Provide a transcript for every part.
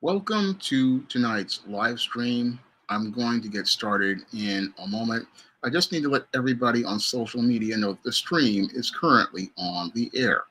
Welcome to tonight's live stream. I'm going to get started in a moment. I just need to let everybody on social media know that the stream is currently on the air.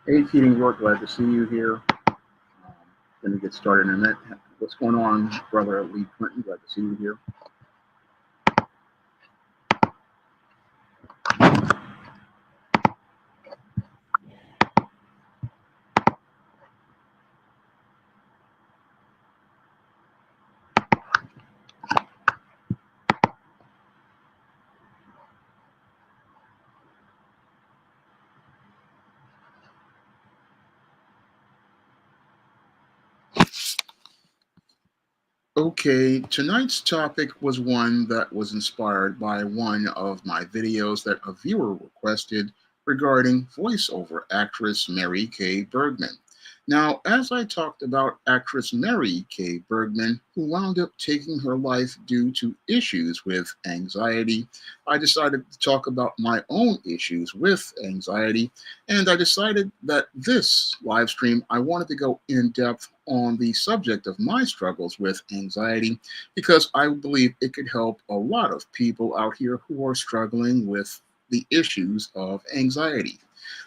Hey, Keating York, glad to see you here. Going to get started in a minute. What's going on, brother Lee Clinton? Glad to see you here. Okay, tonight's topic was one that was inspired by one of my videos that a viewer requested regarding voiceover actress Mary Kay Bergman. Now, as I talked about actress Mary Kay Bergman, who wound up taking her life due to issues with anxiety, I decided to talk about my own issues with anxiety, and I decided that this live stream, I wanted to go in depth on the subject of my struggles with anxiety because I believe it could help a lot of people out here who are struggling with the issues of anxiety.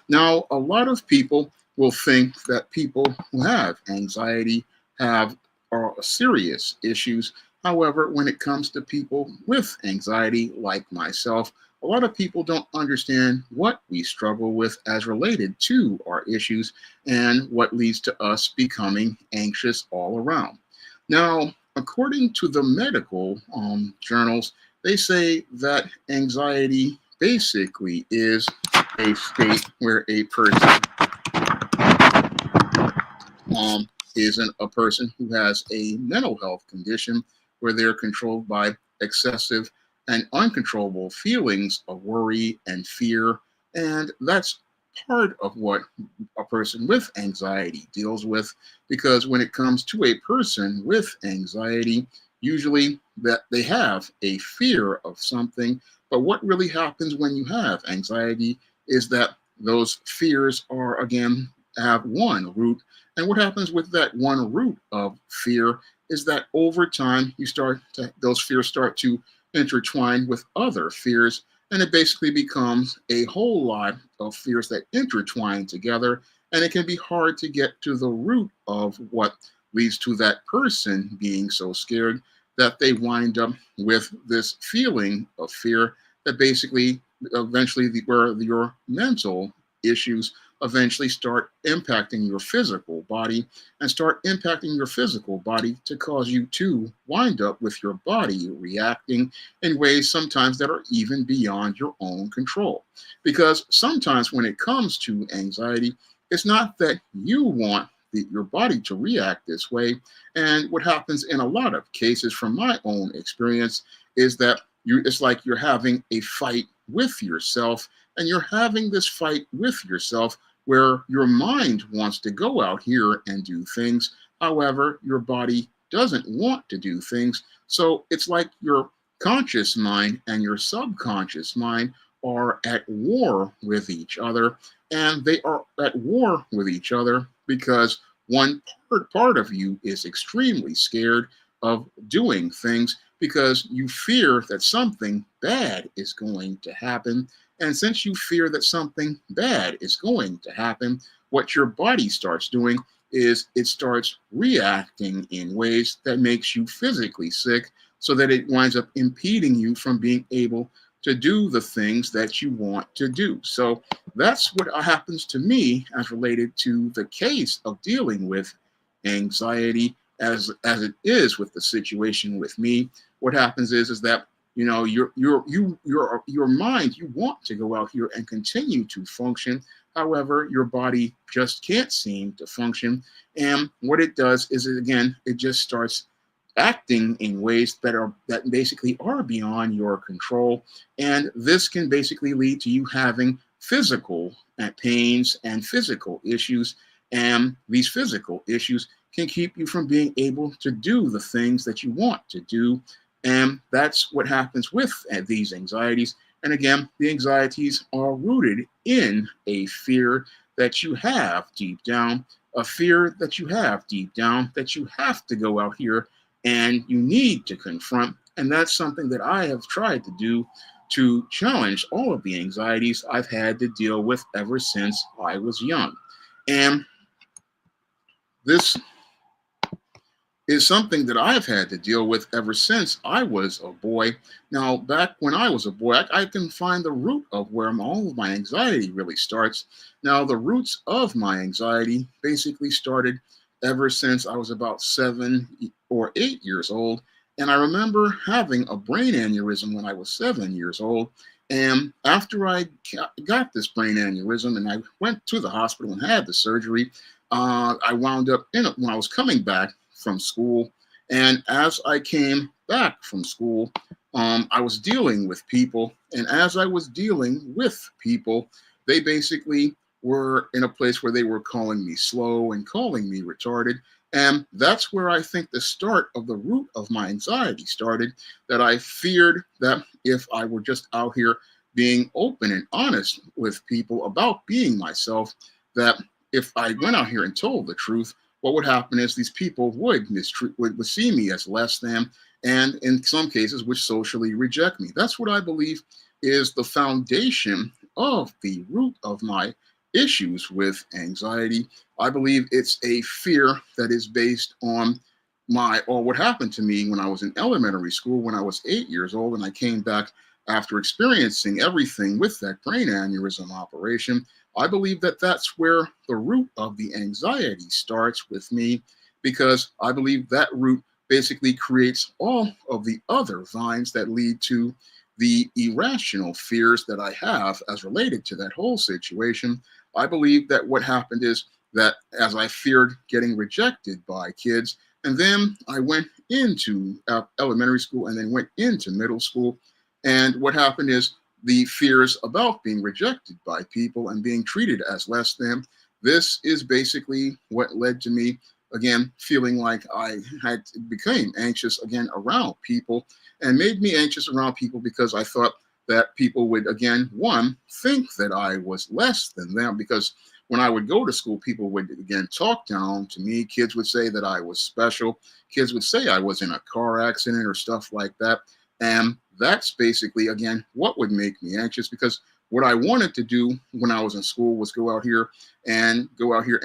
Now, a lot of people will think that people who have anxiety have are serious issues. However, when it comes to people with anxiety, like myself, a lot of people don't understand what we struggle with as related to our issues and what leads to us becoming anxious all around. Now, according to the medical journals, they say that anxiety basically is a state where a person isn't a person who has a mental health condition where they're controlled by excessive and uncontrollable feelings of worry and fear. And that's part of what a person with anxiety deals with, because when it comes to a person with anxiety, usually that they have a fear of something. But what really happens when you have anxiety is that those fears are, again, have one root, and what happens with that one root of fear is that over time those fears start to intertwine with other fears, and it basically becomes a whole lot of fears that intertwine together, and it can be hard to get to the root of what leads to that person being so scared that they wind up with this feeling of fear that basically eventually where your mental issues eventually start impacting your physical body and start impacting your physical body to cause you to wind up with your body reacting in ways sometimes that are even beyond your own control. Because sometimes when it comes to anxiety, it's not that you want your body to react this way. And what happens in a lot of cases, from my own experience, is that it's like you're having a fight with yourself, and you're having this fight with yourself where your mind wants to go out here and do things. However, your body doesn't want to do things. So it's like your conscious mind and your subconscious mind are at war with each other. And they are at war with each other because one part of you is extremely scared of doing things because you fear that something bad is going to happen. And since you fear that something bad is going to happen, what your body starts doing is it starts reacting in ways that makes you physically sick so that it winds up impeding you from being able to do the things that you want to do. So that's what happens to me as related to the case of dealing with anxiety as it is with the situation with me. What happens is that your mind, you want to go out here and continue to function. However, your body just can't seem to function. And what it does is, again, it just starts acting in ways that basically are beyond your control. And this can basically lead to you having physical pains and physical issues. And these physical issues can keep you from being able to do the things that you want to do. And that's what happens with these anxieties. And again, the anxieties are rooted in a fear that you have deep down, a fear that you have deep down that you have to go out here and you need to confront. And that's something that I have tried to do to challenge all of the anxieties I've had to deal with ever since I was young. And this is something that I've had to deal with ever since I was a boy. Now, back when I was a boy, I can find the root of where all of my anxiety really starts. Now, the roots of my anxiety basically started ever since I was about 7 or 8 years old. And I remember having a brain aneurysm when I was 7 years old. And after I got this brain aneurysm and I went to the hospital and had the surgery, I wound up in it when I was coming back from school. And as I came back from school, I was dealing with people. And as I was dealing with people, they basically were in a place where they were calling me slow and calling me retarded. And that's where I think the start of the root of my anxiety started, that I feared that if I were just out here being open and honest with people about being myself, that if I went out here and told the truth, what would happen is these people would would see me as less than, and in some cases would socially reject me. That's what I believe is the foundation of the root of my issues with anxiety. I believe it's a fear that is based on what happened to me when I was in elementary school when I was 8 years old, and I came back after experiencing everything with that brain aneurysm operation. I believe that that's where the root of the anxiety starts with me, because I believe that root basically creates all of the other vines that lead to the irrational fears that I have as related to that whole situation. I believe that what happened is that as I feared getting rejected by kids, and then I went into elementary school and then went into middle school. And what happened is the fears about being rejected by people and being treated as less than. This is basically what led to me, again, feeling like I had became anxious again around people, and made me anxious around people because I thought that people would, again, one, think that I was less than them, because when I would go to school, people would, again, talk down to me. Kids would say that I was special. Kids would say I was in a car accident or stuff like that. And that's basically, again, what would make me anxious, because what I wanted to do when I was in school was go out here and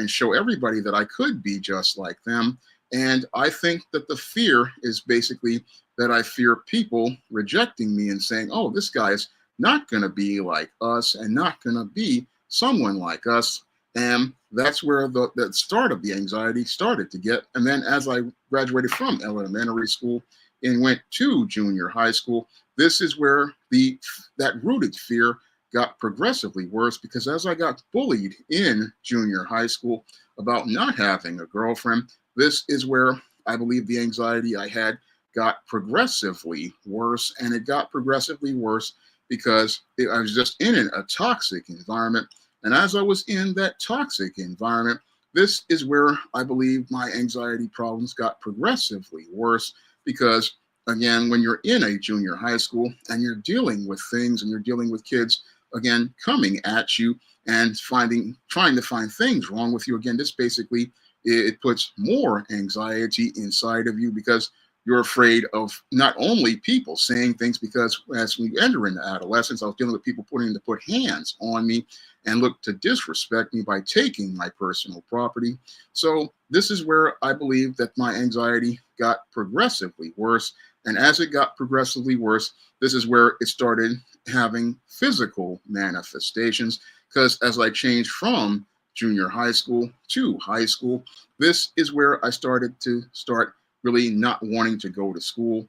show everybody that I could be just like them. And I think that the fear is basically that I fear people rejecting me and saying, oh, this guy's not going to be like us and not going to be someone like us. And that's where the start of the anxiety started to get. And then as I graduated from elementary school and went to junior high school, this is where that rooted fear got progressively worse, because as I got bullied in junior high school about not having a girlfriend, this is where I believe the anxiety I had got progressively worse. And it got progressively worse because I was just in a toxic environment. And as I was in that toxic environment, this is where I believe my anxiety problems got progressively worse, because again, when you're in a junior high school and you're dealing with things and you're dealing with kids, again, coming at you and trying to find things wrong with you, again, this basically, it puts more anxiety inside of you, because you're afraid of not only people saying things, because as we enter into adolescence, I was dealing with people to put hands on me and look to disrespect me by taking my personal property. So this is where I believe that my anxiety got progressively worse. And as it got progressively worse, this is where it started having physical manifestations. Because as I changed from junior high school to high school, this is where I started to start really not wanting to go to school,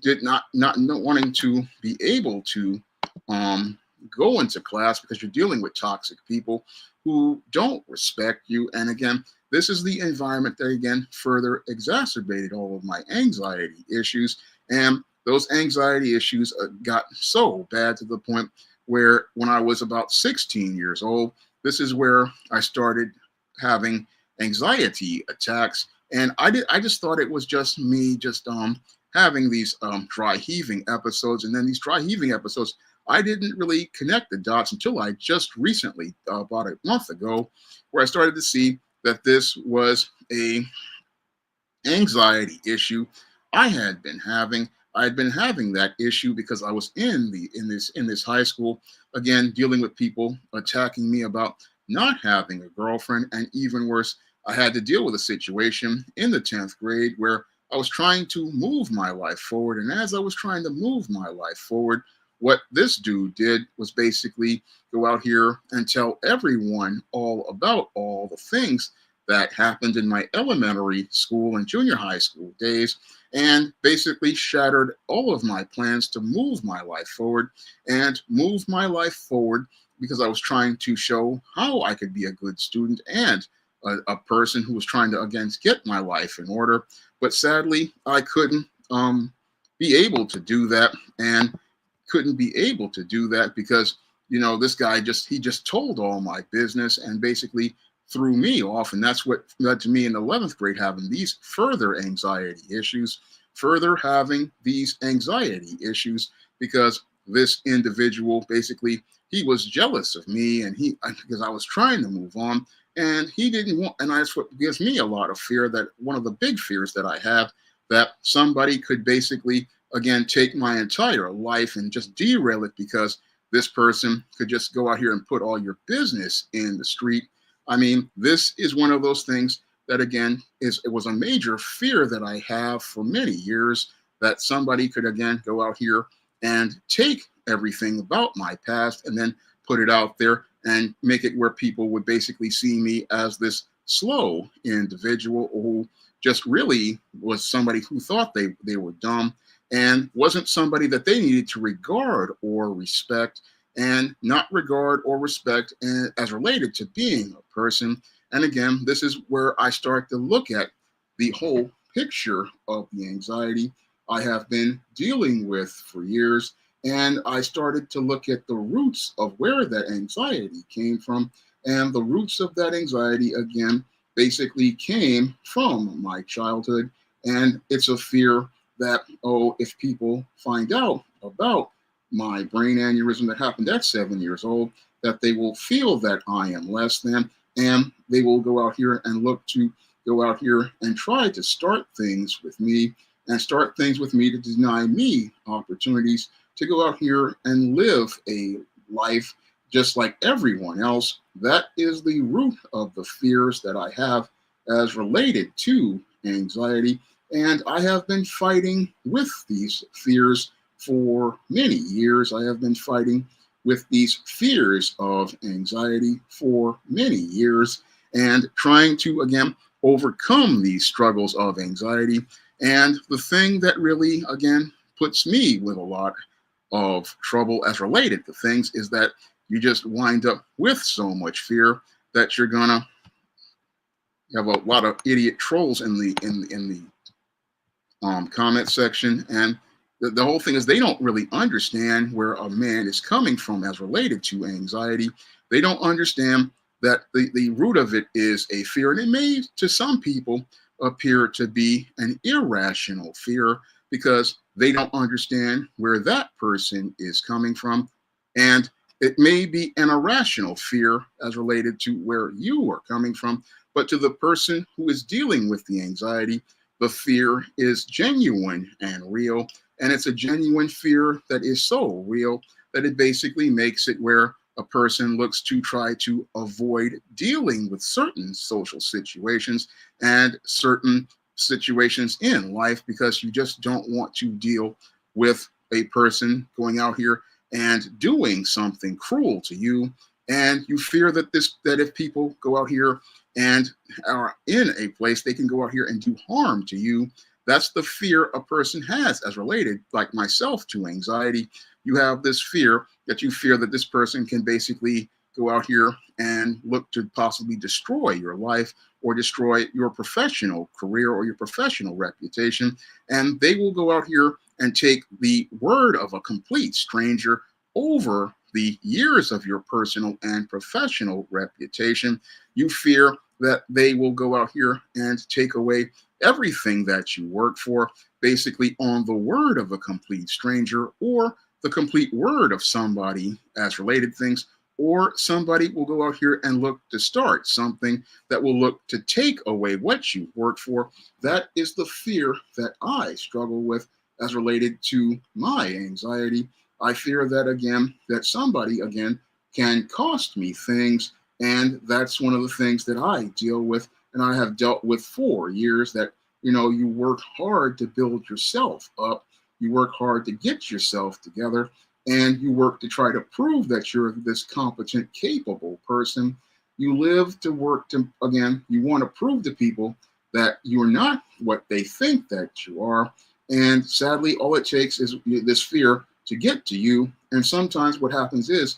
did not wanting to be able to um, go into class because you're dealing with toxic people who don't respect you. And again, this is the environment that again further exacerbated all of my anxiety issues. And those anxiety issues got so bad to the point where when I was about 16 years old, this is where I started having anxiety attacks. And I just thought it was just me just having these dry heaving episodes. And then these dry heaving episodes, I didn't really connect the dots until I just recently, about a month ago, where I started to see that this was a anxiety issue I had been having. I had been having that issue because I was in this high school, again dealing with people attacking me about not having a girlfriend, and even worse, I had to deal with a situation in the 10th grade where I was trying to move my life forward, and as I was trying to move my life forward, what this dude did was basically go out here and tell everyone all about all the things that happened in my elementary school and junior high school days, and basically shattered all of my plans to move my life forward and move my life forward because I was trying to show how I could be a good student and a person who was trying to again get my life in order. But sadly, I couldn't be able to do that, and couldn't be able to do that because this guy just told all my business and basically threw me off. And that's what led to me in 11th grade having these further anxiety issues, further having these anxiety issues because this individual basically, he was jealous of me, and because I was trying to move on, and he didn't want, and that's what gives me a lot of fear, that one of the big fears that I have, that somebody could basically again take my entire life and just derail it because this person could just go out here and put all your business in the street. I mean, this is one of those things that again it was a major fear that I have for many years, that somebody could again go out here and take everything about my past and then put it out there and make it where people would basically see me as this slow individual who just really was somebody who thought they were dumb and wasn't somebody that they needed to regard or respect, and not regard or respect as related to being a person. And again, this is where I start to look at the whole picture of the anxiety I have been dealing with for years. And I started to look at the roots of where that anxiety came from. And the roots of that anxiety, again, basically came from my childhood. And it's a fear that, oh, if people find out about my brain aneurysm that happened at 7 years old, that they will feel that I am less than, and they will go out here and look to go out here and try to start things with me, and start things with me to deny me opportunities to go out here and live a life just like everyone else. That is the root of the fears that I have as related to anxiety. And I have been fighting with these fears for many years. I have been fighting with these fears of anxiety for many years and trying to, again, overcome these struggles of anxiety. And the thing that really, again, puts me with a lot of trouble as related to things is that you just wind up with so much fear that you're gonna have a lot of idiot trolls in the comment section. And the whole thing is they don't really understand where a man is coming from as related to anxiety. They don't understand that the root of it is a fear, and it may to some people appear to be an irrational fear because they don't understand where that person is coming from. And it may be an irrational fear as related to where you are coming from, but to the person who is dealing with the anxiety, the fear is genuine and real. And it's a genuine fear that is so real that it basically makes it where a person looks to try to avoid dealing with certain social situations and certain situations in life because you just don't want to deal with a person going out here and doing something cruel to you. And you fear that if people go out here and are in a place, they can go out here and do harm to you. That's the fear a person has as related, like myself, to anxiety. You have this fear that you fear that this person can basically go out here and look to possibly destroy your life or destroy your professional career or your professional reputation. And they will go out here and take the word of a complete stranger over the years of your personal and professional reputation. You fear that they will go out here and take away everything that you work for, basically on the word of a complete stranger or the complete word of somebody as related things, or somebody will go out here and look to start something that will look to take away what you've worked for. That is the fear that I struggle with as related to my anxiety. I fear that again, that somebody again can cost me things. And that's one of the things that I deal with and I have dealt with for years that, you work hard to build yourself up. You work hard to get yourself together and you work to try to prove that you're this competent, capable person. You live to work to, again, you want to prove to people that you're not what they think that you are. And sadly, all it takes is this fear to get to you. And sometimes what happens is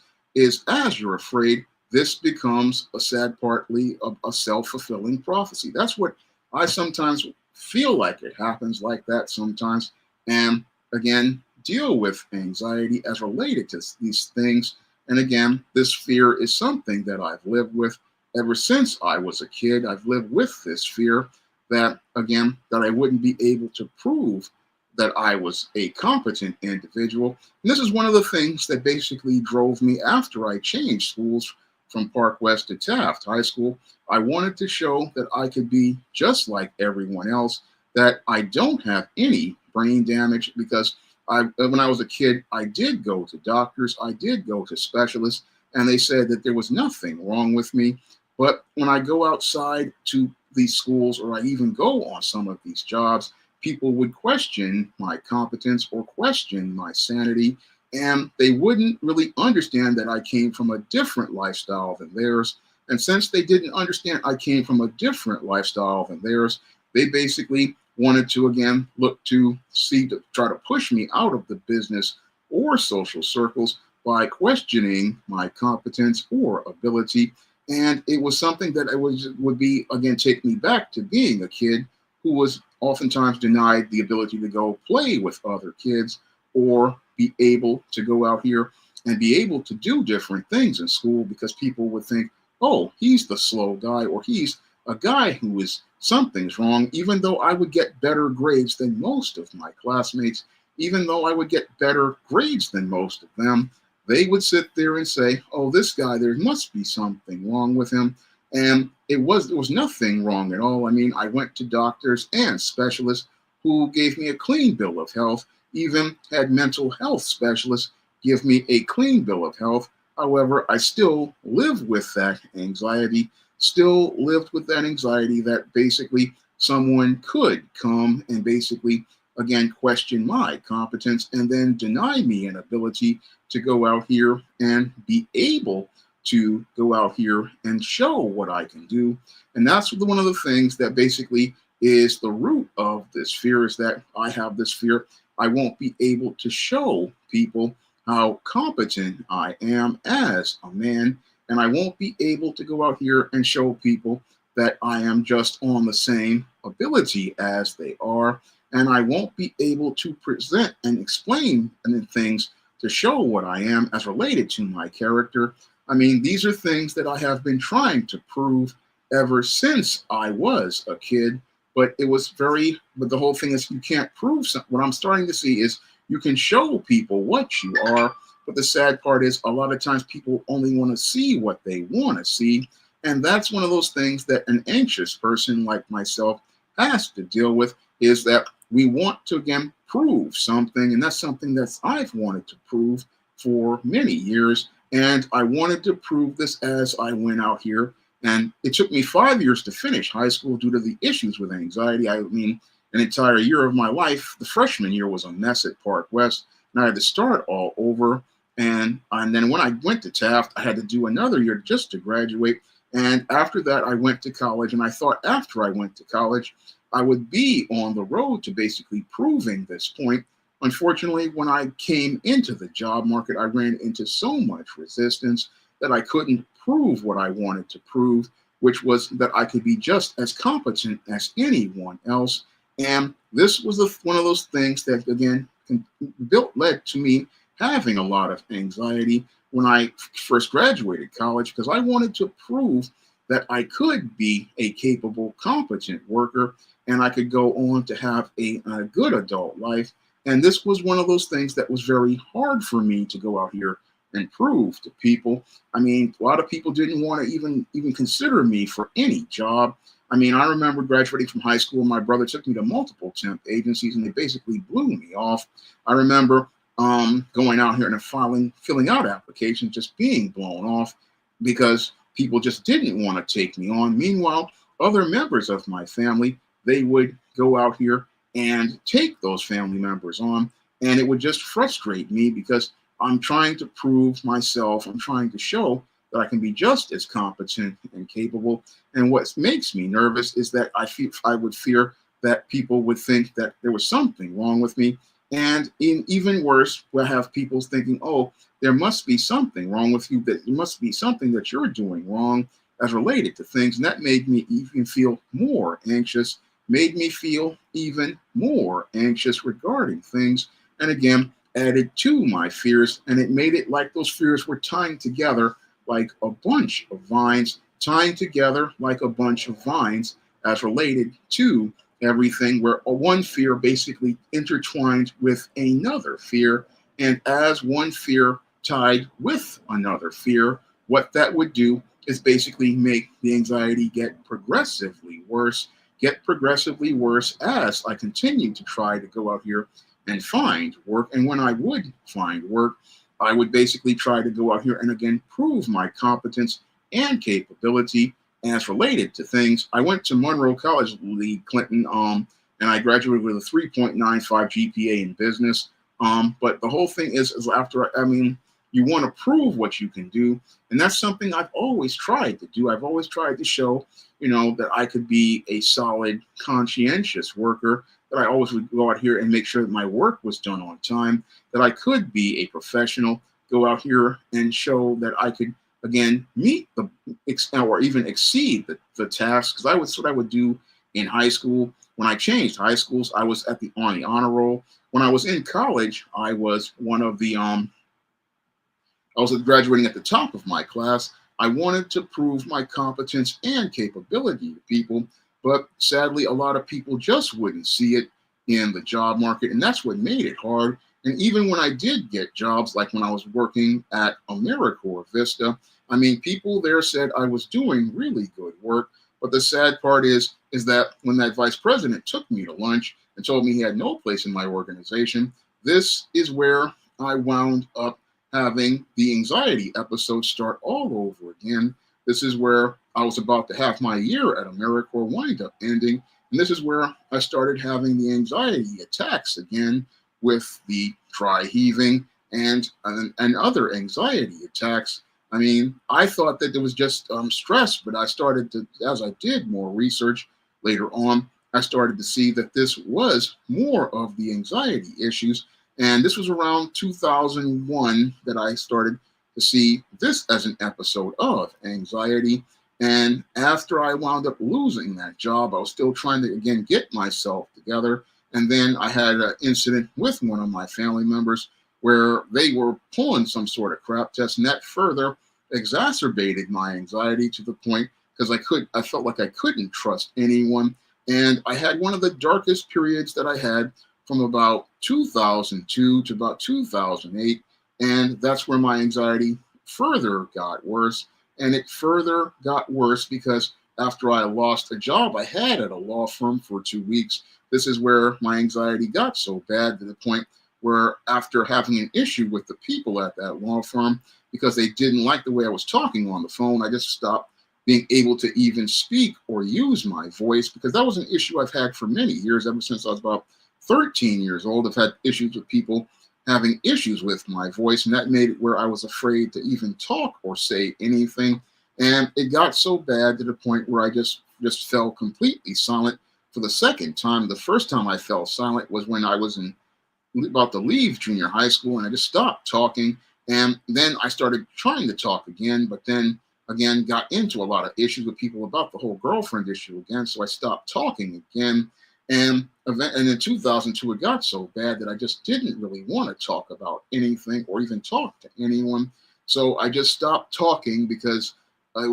as you're afraid, this becomes a sad partly of a self-fulfilling prophecy. That's what I sometimes feel like it happens like that sometimes. And again, deal with anxiety as related to these things. And again, this fear is something that I've lived with ever since I was a kid. I've lived with this fear that, again, that I wouldn't be able to prove that I was a competent individual. And this is one of the things that basically drove me after I changed schools from Park West to Taft High School. I wanted to show that I could be just like everyone else, that I don't have any brain damage because when I was a kid, I did go to doctors, I did go to specialists, and they said that there was nothing wrong with me. But when I go outside to these schools or I even go on some of these jobs, people would question my competence or question my sanity, and they wouldn't really understand that I came from a different lifestyle than theirs. And since they didn't understand I came from a different lifestyle than theirs, they basically wanted to, again, look to see to try to push me out of the business or social circles by questioning my competence or ability. And it was something that would be, again, take me back to being a kid who was oftentimes denied the ability to go play with other kids or be able to go out here and be able to do different things in school because people would think, oh, he's the slow guy or he's a guy who is something's wrong, even though I would get better grades than most of my classmates, even though I would get better grades than most of them, they would sit there and say, oh, this guy, there must be something wrong with him. And there was nothing wrong at all. I mean, I went to doctors and specialists who gave me a clean bill of health, even had mental health specialists give me a clean bill of health. However, I still live with that anxiety, still lived with that anxiety that basically someone could come and basically, again, question my competence and then deny me an ability to go out here and be able to go out here and show what I can do. And that's one of the things that basically is the root of this fear, is that I have this fear I won't be able to show people how competent I am as a man, and I won't be able to go out here and show people that I am just on the same ability as they are, and I won't be able to present and explain things to show what I am as related to my character. I mean, these are things that I have been trying to prove ever since I was a kid, but the whole thing is you can't prove something. What I'm starting to see is you can show people what you are, but the sad part is a lot of times people only want to see what they want to see. And that's one of those things that an anxious person like myself has to deal with, is that we want to, again, prove something. And that's something that I've wanted to prove for many years. And I wanted to prove this as I went out here And it took me 5 years to finish high school due to the issues with anxiety. I mean, an entire year of my life, the freshman year was a mess at Park West, and I had to start all over. And then when I went to Taft, I had to do another year just to graduate. And after that, I went to college. And I thought after I went to college, I would be on the road to basically proving this point. Unfortunately, when I came into the job market, I ran into so much resistance that I couldn't prove what I wanted to prove, which was that I could be just as competent as anyone else. And this was one of those things that, again, led to me having a lot of anxiety when I first graduated college because I wanted to prove that I could be a capable, competent worker and I could go on to have a good adult life. And this was one of those things that was very hard for me to go out here and prove to people. I mean, a lot of people didn't want to even consider me for any job. I mean, I remember graduating from high school. My brother took me to multiple temp agencies, and they basically blew me off. I remember going out here and filling out applications, just being blown off because people just didn't want to take me on. Meanwhile, other members of my family, they would go out here and take those family members on, and it would just frustrate me because I'm trying to prove myself. I'm trying to show that I can be just as competent and capable. And what makes me nervous is that I would fear that people would think that there was something wrong with me. And even worse, we'll have people thinking, oh, there must be something wrong with you, that there must be something that you're doing wrong as related to things. And that made me even feel more anxious, made me feel even more anxious regarding things. And again, added to my fears, and it made it like those fears were tying together like a bunch of vines, tying together like a bunch of vines as related to everything, where one fear basically intertwined with another fear. And as one fear tied with another fear, what that would do is basically make the anxiety get progressively worse as I continue to try to go out here and find work. And when I would find work, I would basically try to go out here and again prove my competence and capability as related to things. I went to Monroe College, Lee Clinton, and I graduated with a 3.95 GPA in business. But the whole thing is after, I mean, you want to prove what you can do. And that's something I've always tried to do. I've always tried to show, that I could be a solid, conscientious worker, that I always would go out here and make sure that my work was done on time, that I could be a professional, go out here and show that I could, again, meet or even exceed the tasks. Because that's what I would do in high school. When I changed high schools, I was on the honor roll. When I was in college, I was one of the I was graduating at the top of my class. I wanted to prove my competence and capability to people, but sadly, a lot of people just wouldn't see it in the job market, and that's what made it hard. And even when I did get jobs, like when I was working at AmeriCorps Vista, I mean, people there said I was doing really good work. But the sad part is that when that vice president took me to lunch and told me he had no place in my organization, this is where I wound up having the anxiety episode start all over again. This is where I was about to have my year at AmeriCorps wind up ending. And this is where I started having the anxiety attacks again with the dry heaving and other anxiety attacks. I mean, I thought that there was just stress, but I started to, as I did more research later on, I started to see that this was more of the anxiety issues. And this was around 2001 that I started to see this as an episode of anxiety. And after I wound up losing that job, I was still trying to, again, get myself together. And then I had an incident with one of my family members where they were pulling some sort of crap test, and that further exacerbated my anxiety to the point because I felt like I couldn't trust anyone. And I had one of the darkest periods that I had from about 2002 to about 2008. And that's where my anxiety further got worse. And it further got worse because after I lost a job I had at a law firm for 2 weeks, this is where my anxiety got so bad to the point where after having an issue with the people at that law firm, because they didn't like the way I was talking on the phone, I just stopped being able to even speak or use my voice, because that was an issue I've had for many years, ever since I was about 13 years old. I've had issues with people having issues with my voice, and that made it where I was afraid to even talk or say anything. And it got so bad to the point where I just fell completely silent for the second time. The first time I fell silent was when I was about to leave junior high school, and I just stopped talking. And then I started trying to talk again, but then again got into a lot of issues with people about the whole girlfriend issue again. So I stopped talking again. And in 2002, it got so bad that I just didn't really want to talk about anything or even talk to anyone. So I just stopped talking because I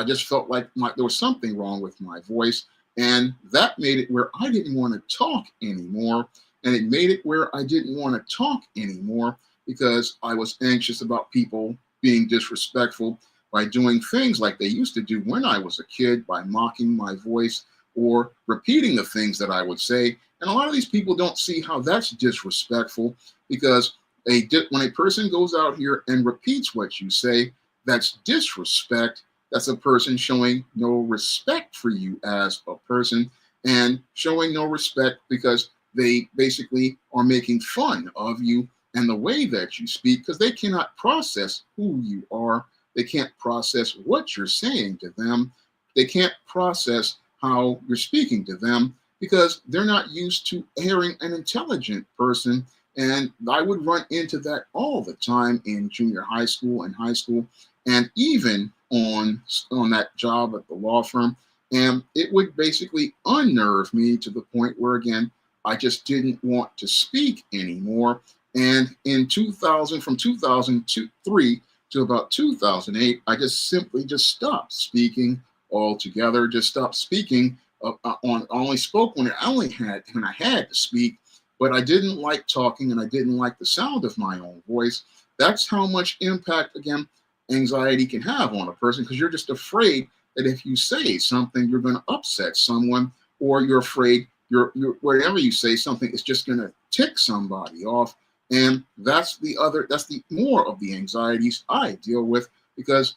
just felt like there was something wrong with my voice. And that made it where I didn't want to talk anymore. And it made it where I didn't want to talk anymore because I was anxious about people being disrespectful by doing things like they used to do when I was a kid, by mocking my voice or repeating the things that I would say. And a lot of these people don't see how that's disrespectful, because when a person goes out here and repeats what you say, that's disrespect. That's a person showing no respect for you as a person, and showing no respect because they basically are making fun of you and the way that you speak, because they cannot process who you are. They can't process what you're saying to them. They can't process how you're speaking to them because they're not used to hearing an intelligent person. And I would run into that all the time in junior high school and high school, and even on that job at the law firm. And it would basically unnerve me to the point where, again, I just didn't want to speak anymore. And in 2000, from 2003 to about 2008, I just simply just stopped speaking altogether. Just stopped speaking. I only spoke when I had to speak, but I didn't like talking, and I didn't like the sound of my own voice. That's how much impact, again, anxiety can have on a person, because you're just afraid that if you say something, you're going to upset someone, or you're afraid wherever you say something, it's just going to tick somebody off. And that's the more of the anxieties I deal with, because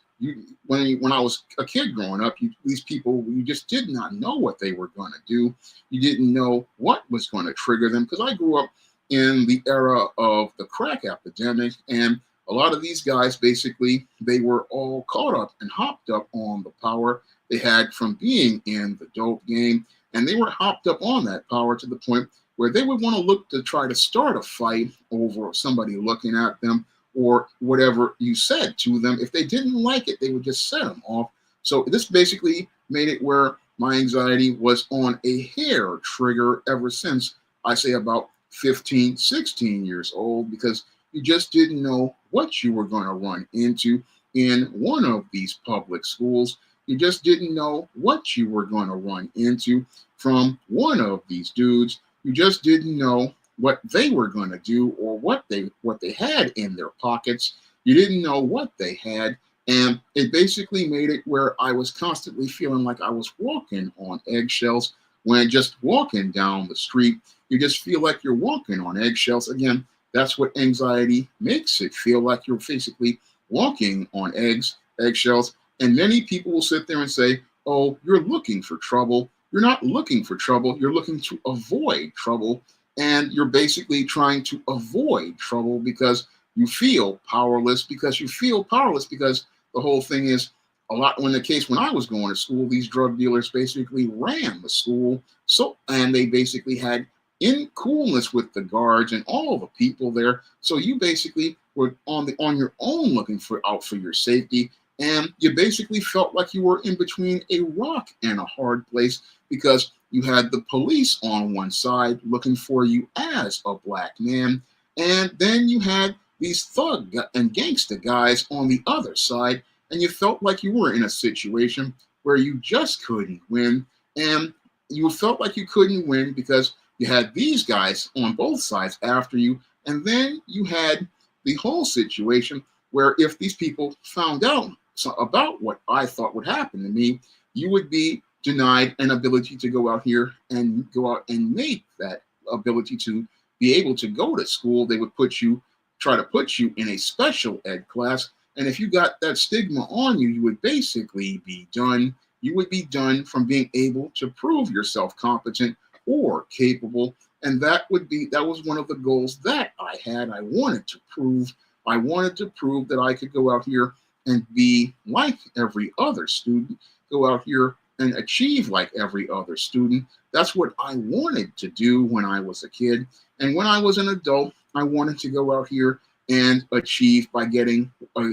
when I was a kid growing up, these people, you just did not know what they were going to do. You didn't know what was going to trigger them, because I grew up in the era of the crack epidemic, and a lot of these guys, basically, they were all caught up and hopped up on the power they had from being in the dope game. And they were hopped up on that power to the point where they would want to look to try to start a fight over somebody looking at them or whatever you said to them. If they didn't like it, they would just set them off. So this basically made it where my anxiety was on a hair trigger ever since, I say, about 15, 16 years old, because you just didn't know what you were going to run into in one of these public schools. You just didn't know what you were going to run into from one of these dudes. You just didn't know what they were going to do or what they had in their pockets. You didn't know what they had. And it basically made it where I was constantly feeling like I was walking on eggshells. When just walking down the street, you just feel like you're walking on eggshells. Again, that's what anxiety makes it feel like. You're basically walking on eggshells. And many people will sit there and say, oh, you're looking for trouble. You're not looking for trouble. You're looking to avoid trouble. And you're basically trying to avoid trouble because you feel powerless, because the whole thing is, a lot when the case when I was going to school, these drug dealers basically ran the school. And they basically had in coolness with the guards and all the people there. So you basically were on your own looking out for your safety. And you basically felt like you were in between a rock and a hard place, because you had the police on one side looking for you as a black man, and then you had these thug and gangster guys on the other side, and you felt like you were in a situation where you just couldn't win. And you felt like you couldn't win because you had these guys on both sides after you, and then you had the whole situation where if these people found out about what I thought would happen to me, you would be denied an ability to go out and make that ability to be able to go to school. They would try to put you in a special ed class, And if you got that stigma on you, you would basically be done. You would be done from being able to prove yourself competent or capable. And that was one of the goals that I had. I wanted to prove that I could go out here and be like every other student, go out here and achieve like every other student. That's what I wanted to do when I was a kid. And when I was an adult, I wanted to go out here and achieve by getting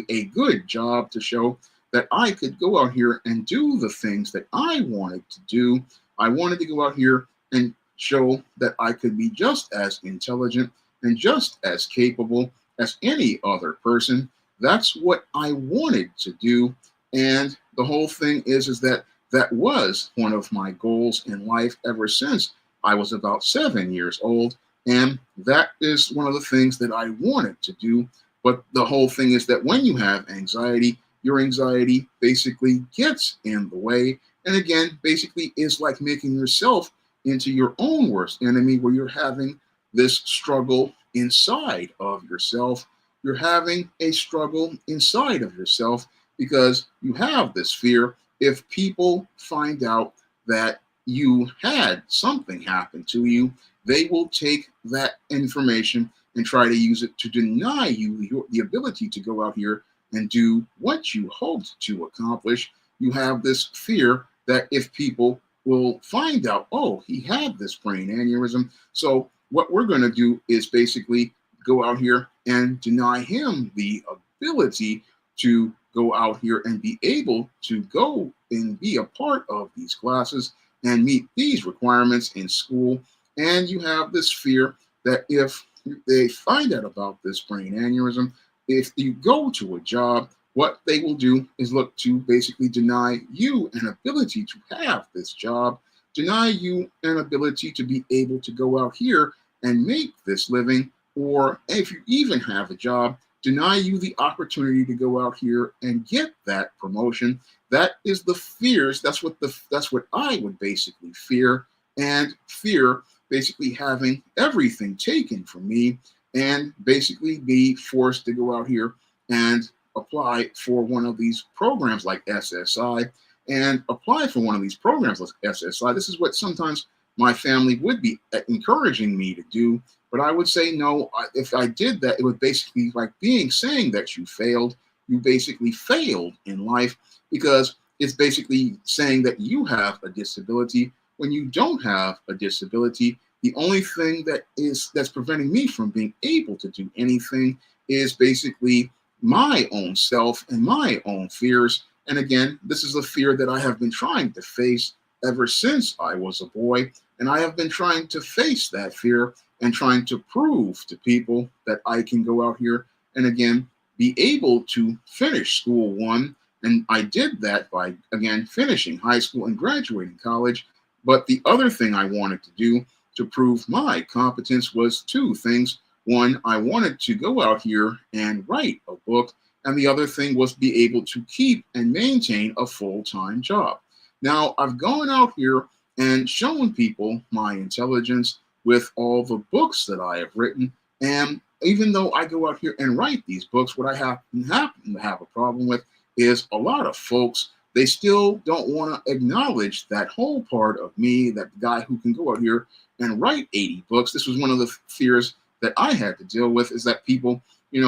a good job to show that I could go out here and do the things that I wanted to do. I wanted to go out here and show that I could be just as intelligent and just as capable as any other person. That's what I wanted to do. And the whole thing is that that was one of my goals in life ever since I was about 7 years old. And that is one of the things that I wanted to do. But the whole thing is that when you have anxiety, your anxiety basically gets in the way. And again, basically is like making yourself into your own worst enemy, where you're having this struggle inside of yourself. You're having a struggle inside of yourself because you have this fear. If people find out that you had something happen to you, they will take that information and try to use it to deny you the ability to go out here and do what you hoped to accomplish. You have this fear that if people will find out, oh, he had this brain aneurysm. So what we're going to do is basically go out here and deny him the ability to go out here and be able to go and be a part of these classes and meet these requirements in school. And you have this fear that if they find out about this brain aneurysm, if you go to a job, what they will do is look to basically deny you an ability to have this job, deny you an ability to be able to go out here and make this living, or if you even have a job, deny you the opportunity to go out here and get that promotion. That is the fears. That's what I would basically fear, and fear basically having everything taken from me and basically be forced to go out here and apply for one of these programs like SSI and apply for one of these programs like SSI. This is what sometimes my family would be encouraging me to do, but I would say no. If I did that, it would basically like saying that you failed. You basically failed in life because it's basically saying that you have a disability when you don't have a disability. The only thing that's preventing me from being able to do anything is basically my own self and my own fears. And again, this is a fear that I have been trying to face ever since I was a boy. And I have been trying to face that fear and trying to prove to people that I can go out here and again be able to finish school one. And I did that by, again, finishing high school and graduating college. But the other thing I wanted to do to prove my competence was two things. One, I wanted to go out here and write a book. And the other thing was be able to keep and maintain a full-time job. Now, I've gone out here and shown people my intelligence with all the books that I have written. And even though I go out here and write these books, what I happen to have a problem with is a lot of folks, they still don't want to acknowledge that whole part of me, that guy who can go out here and write 80 books. This was one of the fears that I had to deal with, is that people,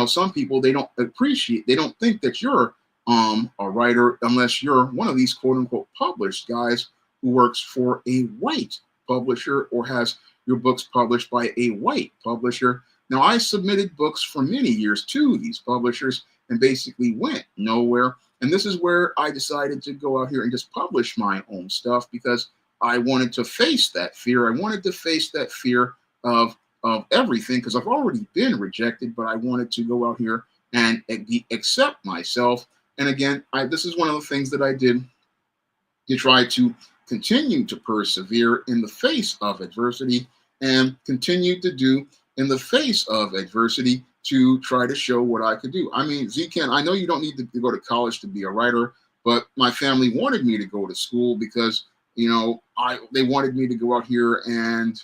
some people, they don't think that you're a writer unless you're one of these quote unquote published guys who works for a white publisher or has your books published by a white publisher. Now, I submitted books for many years to these publishers and basically went nowhere. And this is where I decided to go out here and just publish my own stuff, because I wanted to face that fear. I wanted to face that fear of everything, because I've already been rejected, but I wanted to go out here and accept myself. And again, this is one of the things that I did to try to continue to persevere in the face of adversity, and continue to do in the face of adversity to try to show what I could do. I mean, Zken, I know you don't need to go to college to be a writer, but my family wanted me to go to school because, they wanted me to go out here and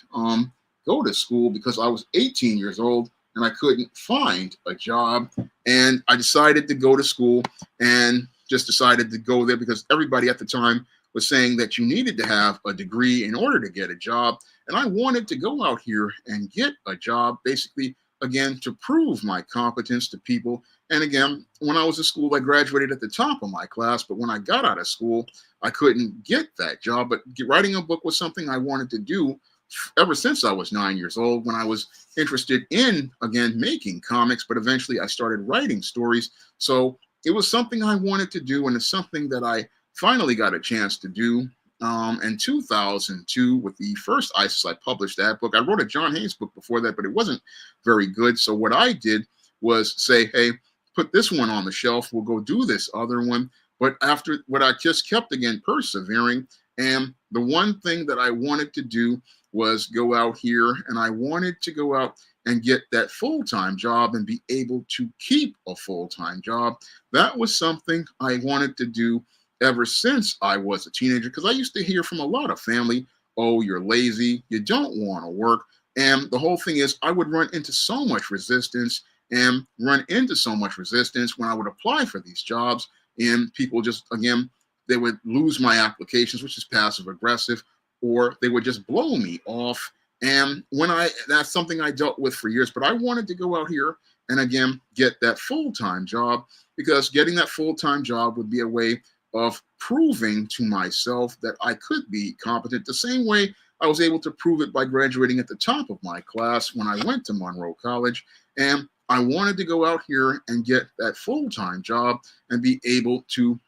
go to school because I was 18 years old and I couldn't find a job. And I decided to go to school and just decided to go there because everybody at the time was saying that you needed to have a degree in order to get a job. And I wanted to go out here and get a job, basically, again, to prove my competence to people. And again, when I was in school, I graduated at the top of my class. But when I got out of school, I couldn't get that job. But writing a book was something I wanted to do ever since I was 9 years old, when I was interested in, again, making comics. But eventually I started writing stories. So it was something I wanted to do. And it's something that I finally got a chance to do in 2002 with the first ISIS. I published that book. I wrote a John Haynes book before that, but it wasn't very good. So what I did was say, hey, put this one on the shelf. We'll go do this other one. But after what, I just kept, again, persevering. And the one thing that I wanted to do was go out here, and I wanted to go out and get that full-time job and be able to keep a full-time job. That was something I wanted to do ever since I was a teenager, because I used to hear from a lot of family, oh, you're lazy, you don't want to work. And the whole thing is, I would run into so much resistance when I would apply for these jobs. And people just, again, they would lose my applications, which is passive aggressive, or they would just blow me off. And that's something I dealt with for years. But I wanted to go out here and, again, get that full-time job, because getting that full-time job would be a way of proving to myself that I could be competent, the same way I was able to prove it by graduating at the top of my class when I went to Monroe College. And I wanted to go out here and get that full-time job and be able to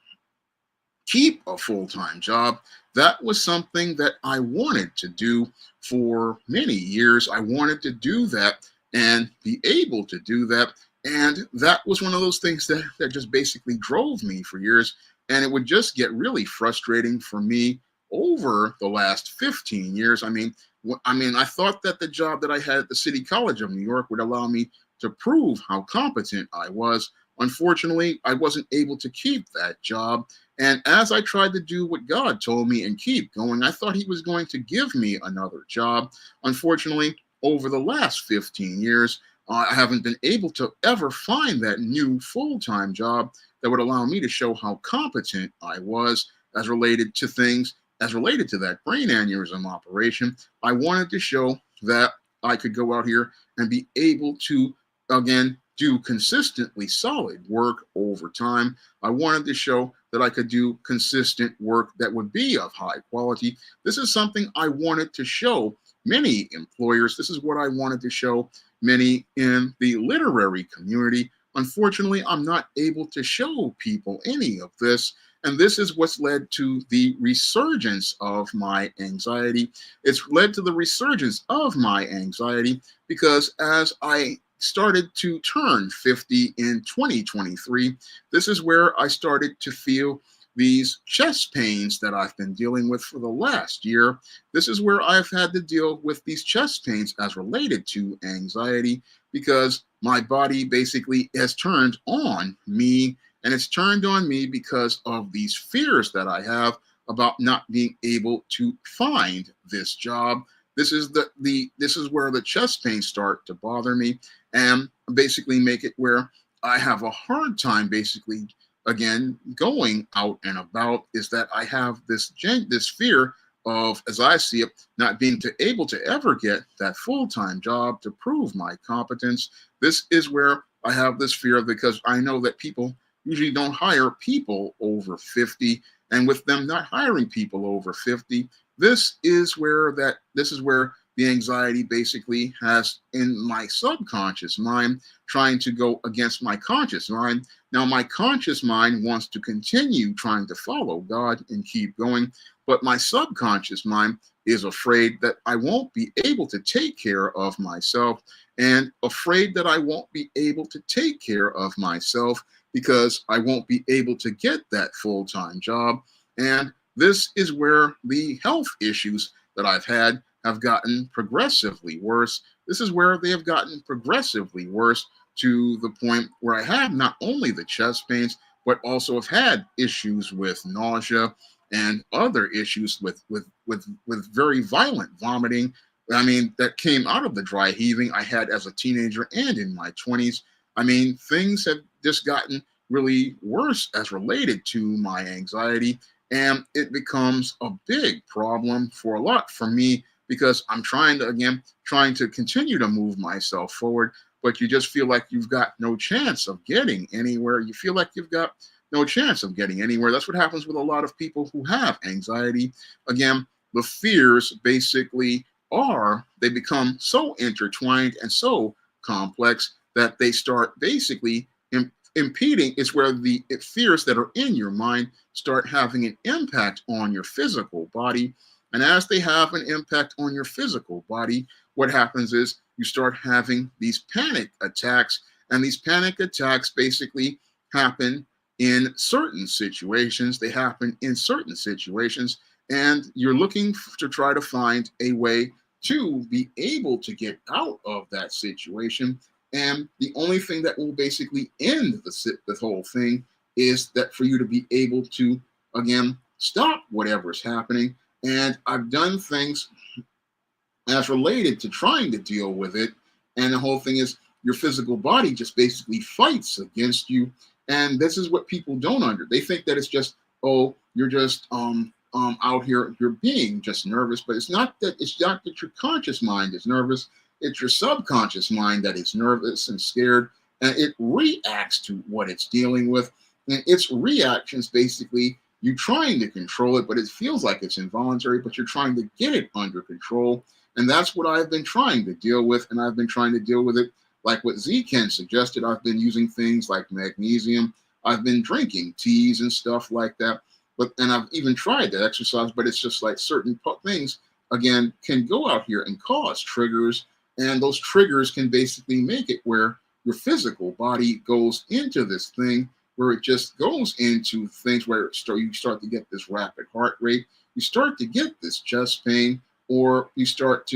keep a full-time job. That was something that I wanted to do for many years. I wanted to do that and be able to do that. And that was one of those things that just basically drove me for years. And it would just get really frustrating for me over the last 15 years. I mean, I thought that the job that I had at the City College of New York would allow me to prove how competent I was. Unfortunately, I wasn't able to keep that job. And as I tried to do what God told me and keep going, I thought he was going to give me another job. Unfortunately, over the last 15 years, I haven't been able to ever find that new full-time job that would allow me to show how competent I was as related to that brain aneurysm operation. I wanted to show that I could go out here and be able to, again, do consistently solid work over time. I wanted to show that I could do consistent work that would be of high quality. This is something I wanted to show many employers. This is what I wanted to show many in the literary community. Unfortunately, I'm not able to show people any of this. And this is what's led to the resurgence of my anxiety. It's led to the resurgence of my anxiety because as I started to turn 50 in 2023, this is where I started to feel these chest pains that I've been dealing with for the last year. This is where I've had to deal with these chest pains as related to anxiety, because my body basically has turned on me, and it's turned on me because of these fears that I have about not being able to find this job. This is where the chest pains start to bother me and basically make it where I have a hard time basically, again, going out and about. Is that I have this fear of, as I see it, not being able to ever get that full-time job to prove my competence. This is where I have this fear, because I know that people usually don't hire people over 50, and with them not hiring people over 50, this is where the anxiety basically has, in my subconscious mind, trying to go against my conscious mind. Now, my conscious mind wants to continue trying to follow God and keep going, but my subconscious mind is afraid that I won't be able to take care of myself, and afraid that I won't be able to take care of myself because I won't be able to get that full-time job. And this is where the health issues that I've had have gotten progressively worse. This is where they have gotten progressively worse, to the point where I have not only the chest pains, but also have had issues with nausea and other issues with very violent vomiting. I mean, that came out of the dry heaving I had as a teenager and in my 20s. I mean, things have just gotten really worse as related to my anxiety, and it becomes a big problem for a lot for me because I'm trying to, again, trying to continue to move myself forward, but you just feel like you've got no chance of getting anywhere. You feel like you've got no chance of getting anywhere. That's what happens with a lot of people who have anxiety. Again, the fears basically they become so intertwined and so complex that they start basically impeding. It's where the fears that are in your mind start having an impact on your physical body. And as they have an impact on your physical body, what happens is you start having these panic attacks. And these panic attacks basically happen in certain situations. They happen in certain situations. And you're looking to try to find a way to be able to get out of that situation. And the only thing that will basically end the whole thing is that for you to be able to, again, stop whatever's happening. And I've done things as related to trying to deal with it. And the whole thing is your physical body just basically fights against you. And this is what people don't They think that it's just, oh, you're just out here, you're being just nervous. But it's not that your conscious mind is nervous. It's your subconscious mind that is nervous and scared, and it reacts to what it's dealing with. And its reactions basically, you trying to control it, but it feels like it's involuntary, but you're trying to get it under control. And that's what I've been trying to deal with. And I've been trying to deal with it like what Ken suggested. I've been using things like magnesium. I've been drinking teas and stuff like that. And I've even tried to exercise, but it's just like certain things, again, can go out here and cause triggers. And those triggers can basically make it where your physical body goes into this thing where it just goes into things where you start to get this rapid heart rate. You start to get this chest pain, or you start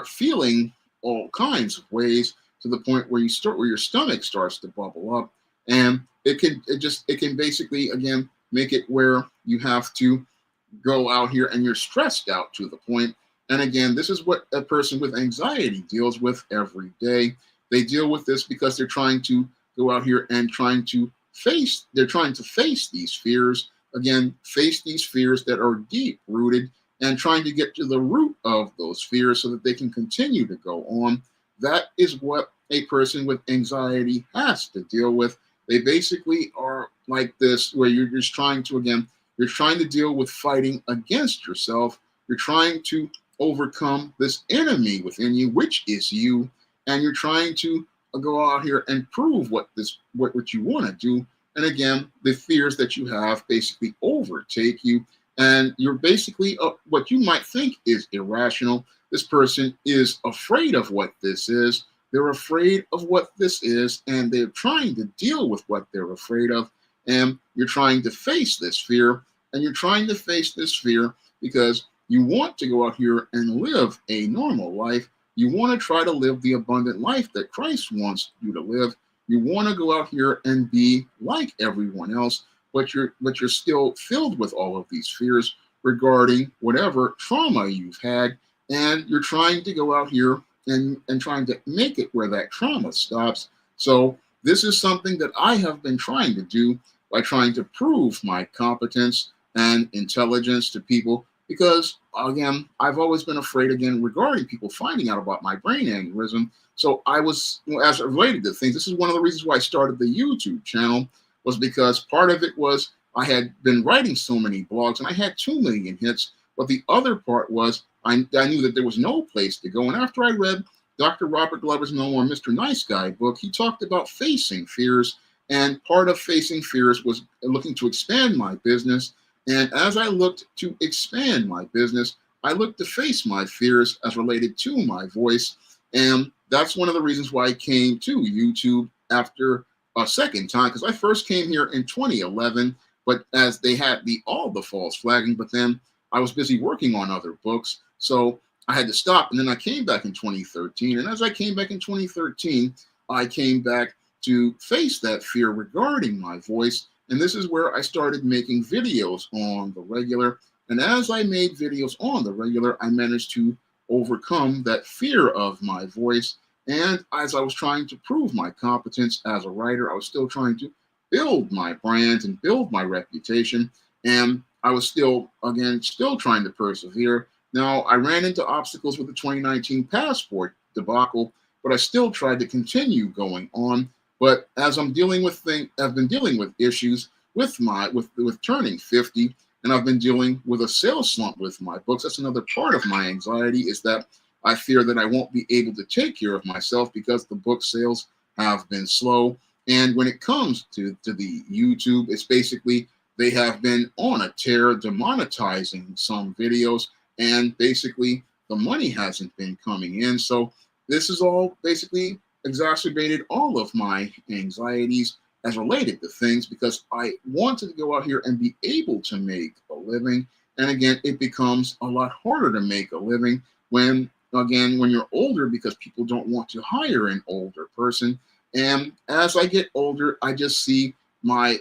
feeling all kinds of ways to the point where your stomach starts to bubble up. And it can basically, again, make it where you have to go out here and you're stressed out to the point. And again, this is what a person with anxiety deals with every day. They deal with this because they're trying to go out here and trying to face these fears. Again, face these fears that are deep rooted and trying to get to the root of those fears so that they can continue to go on. That is what a person with anxiety has to deal with. They basically are like this, where you're just trying to, again, you're trying to deal with fighting against yourself. You're trying to overcome this enemy within you, which is you, and you're trying to go out here and prove what you want to do. And again, the fears that you have basically overtake you, and you're basically what you might think is irrational. This person is afraid of what this is. They're afraid of what this is, and they're trying to deal with what they're afraid of. And you're trying to face this fear, and you're trying to face this fear because you want to go out here and live a normal life. You want to try to live the abundant life that Christ wants you to live. You want to go out here and be like everyone else, but you're still filled with all of these fears regarding whatever trauma you've had, and you're trying to go out here and trying to make it where that trauma stops. So this is something that I have been trying to do by trying to prove my competence and intelligence to people, because again, I've always been afraid, again, regarding people finding out about my brain aneurysm. So I was, as related to things, this is one of the reasons why I started the YouTube channel, was because part of it was I had been writing so many blogs and I had 2 million hits. But the other part was I knew that there was no place to go. And after I read Dr. Robert Glover's memoir, Mr. Nice Guy book, he talked about facing fears. And part of facing fears was looking to expand my business. And as I looked to expand my business, I looked to face my fears as related to my voice. And that's one of the reasons why I came to YouTube after a second time, because I first came here in 2011, but as they had all the false flagging, but then I was busy working on other books, so I had to stop. And then I came back in 2013. And as I came back in 2013, I came back to face that fear regarding my voice. And this is where I started making videos on the regular. And as I made videos on the regular, I managed to overcome that fear of my voice. And as I was trying to prove my competence as a writer, I was still trying to build my brand and build my reputation. And I was still, again, still trying to persevere. Now, I ran into obstacles with the 2019 passport debacle, but I still tried to continue going on. But as I'm dealing with things, I've been dealing with issues with with turning 50, and I've been dealing with a sales slump with my books. That's another part of my anxiety, is that I fear that I won't be able to take care of myself because the book sales have been slow. And when it comes to the YouTube, it's basically they have been on a tear demonetizing some videos, and basically the money hasn't been coming in. So this is all basically exacerbated all of my anxieties as related to things, because I wanted to go out here and be able to make a living. And again, it becomes a lot harder to make a living when you're older, because people don't want to hire an older person. And as I get older, I just see my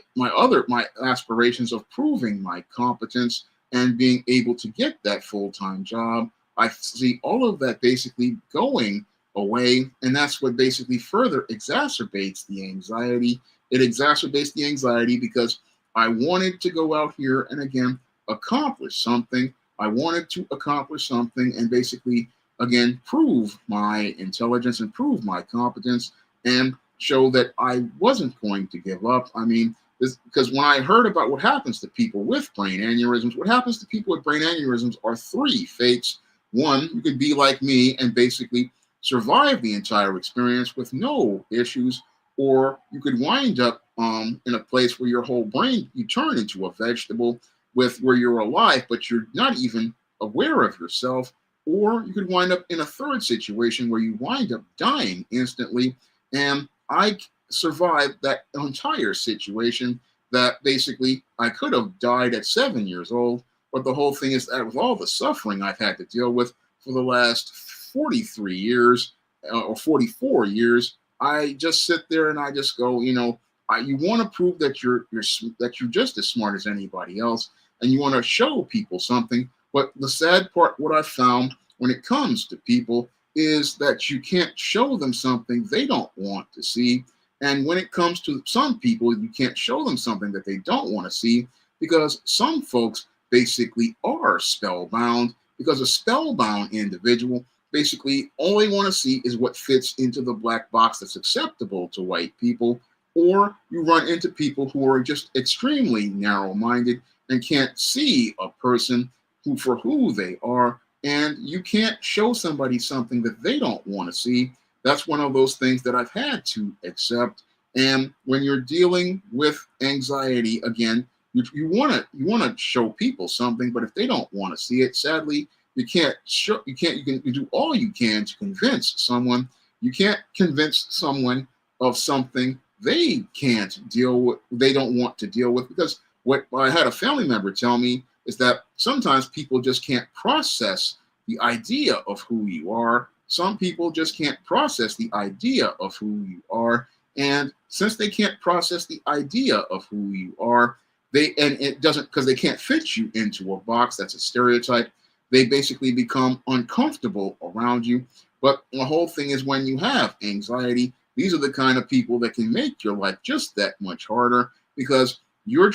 aspirations of proving my competence and being able to get that full-time job. I see all of that basically going away, and that's what basically further exacerbates the anxiety. It exacerbates the anxiety because I wanted to go out here and again accomplish something. I wanted to accomplish something and basically again prove my intelligence and prove my competence and show that I wasn't going to give up. I mean, because when I heard about what happens to people with brain aneurysms, what happens to people with brain aneurysms are three fates. One, you could be like me and basically survive the entire experience with no issues, or you could wind up in a place where your whole brain, you turn into a vegetable with where you're alive, but you're not even aware of yourself. Or you could wind up in a third situation where you wind up dying instantly. And I survived that entire situation, that basically I could have died at 7 years old. But the whole thing is that with all the suffering I've had to deal with for the last 43 years or 44 years, I just sit there and I just go, you want to prove that you're just as smart as anybody else, and you want to show people something. But the sad part, what I found when it comes to people, is that you can't show them something they don't want to see. And when it comes to some people, you can't show them something that they don't want to see, because some folks basically are spellbound, because a spellbound individual basically all they want to see is what fits into the black box that's acceptable to white people. Or you run into people who are just extremely narrow-minded and can't see a person for who they are, and you can't show somebody something that they don't want to see. That's one of those things that I've had to accept. And when you're dealing with anxiety, again, you want to show people something, but if they don't want to see it, sadly, you do all you can to convince someone. You can't convince someone of something they can't deal with, they don't want to deal with. Because what I had a family member tell me is that sometimes people just can't process the idea of who you are. Some people just can't process the idea of who you are. And since they can't process the idea of who you are, it doesn't, because they can't fit you into a box that's a stereotype, they basically become uncomfortable around you. But the whole thing is, when you have anxiety, these are the kind of people that can make your life just that much harder, because you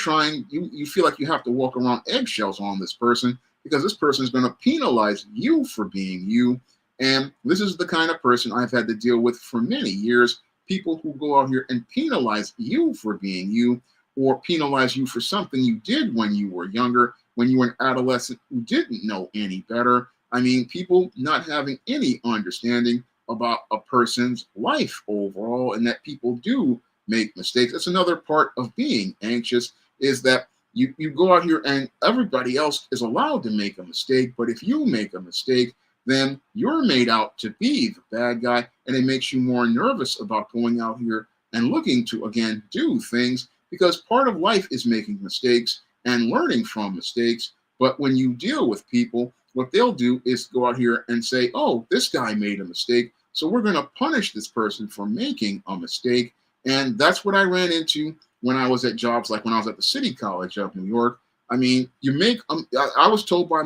feel like you have to walk around eggshells on this person, because this person is going to penalize you for being you. And this is the kind of person I've had to deal with for many years. People who go out here and penalize you for being you, or penalize you for something you did when you were younger, when you were an adolescent who didn't know any better. I mean, people not having any understanding about a person's life overall, and that people do make mistakes. That's another part of being anxious, is that you go out here and everybody else is allowed to make a mistake. But if you make a mistake, then you're made out to be the bad guy, and it makes you more nervous about going out here and looking to, again, do things, because part of life is making mistakes and learning from mistakes. But when you deal with people, what they'll do is go out here and say, oh, this guy made a mistake, so we're going to punish this person for making a mistake. And that's what I ran into when I was at jobs, like when I was at the City College of New York. I mean, I was told by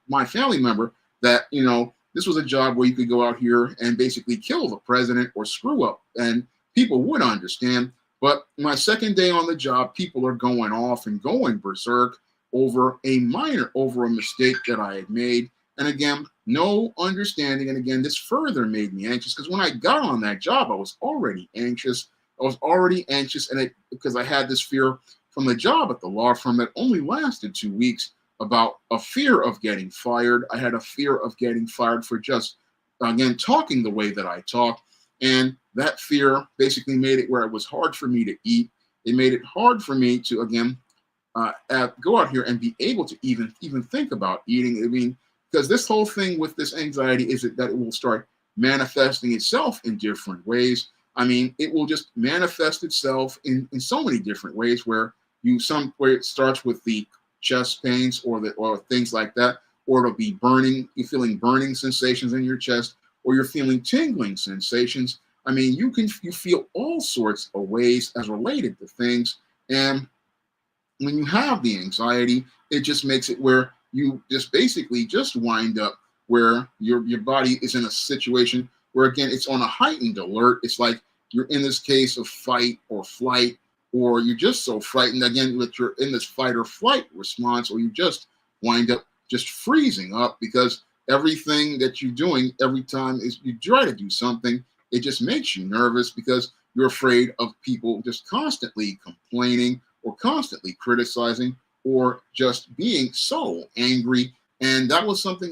my family member that, this was a job where you could go out here and basically kill the president or screw up, and people would understand. But my second day on the job, people are going off and going berserk over a mistake that I had made. And again, no understanding. And again, this further made me anxious because when I got on that job, I was already anxious. And because I had this fear from the job at the law firm that only lasted 2 weeks, about a fear of getting fired. I had a fear of getting fired for just, again, talking the way that I talk. And that fear basically made it where it was hard for me to eat. It made it hard for me to, again, go out here and be able to even think about eating. I mean, because this whole thing with this anxiety is that it will start manifesting itself in different ways. I mean, it will just manifest itself in so many different ways where it starts with the chest pains or things like that, or it'll be burning, you're feeling burning sensations in your chest, or you're feeling tingling sensations. I mean, you feel all sorts of ways as related to things. And when you have the anxiety, it just makes it where you just basically just wind up where your body is in a situation where, again, it's on a heightened alert. It's like you're in this case of fight or flight, or you're just so frightened, again, that you're in this fight or flight response, or you just wind up just freezing up because everything that you're doing every time is you try to do something, it just makes you nervous because you're afraid of people just constantly complaining or constantly criticizing or just being so angry. And that was something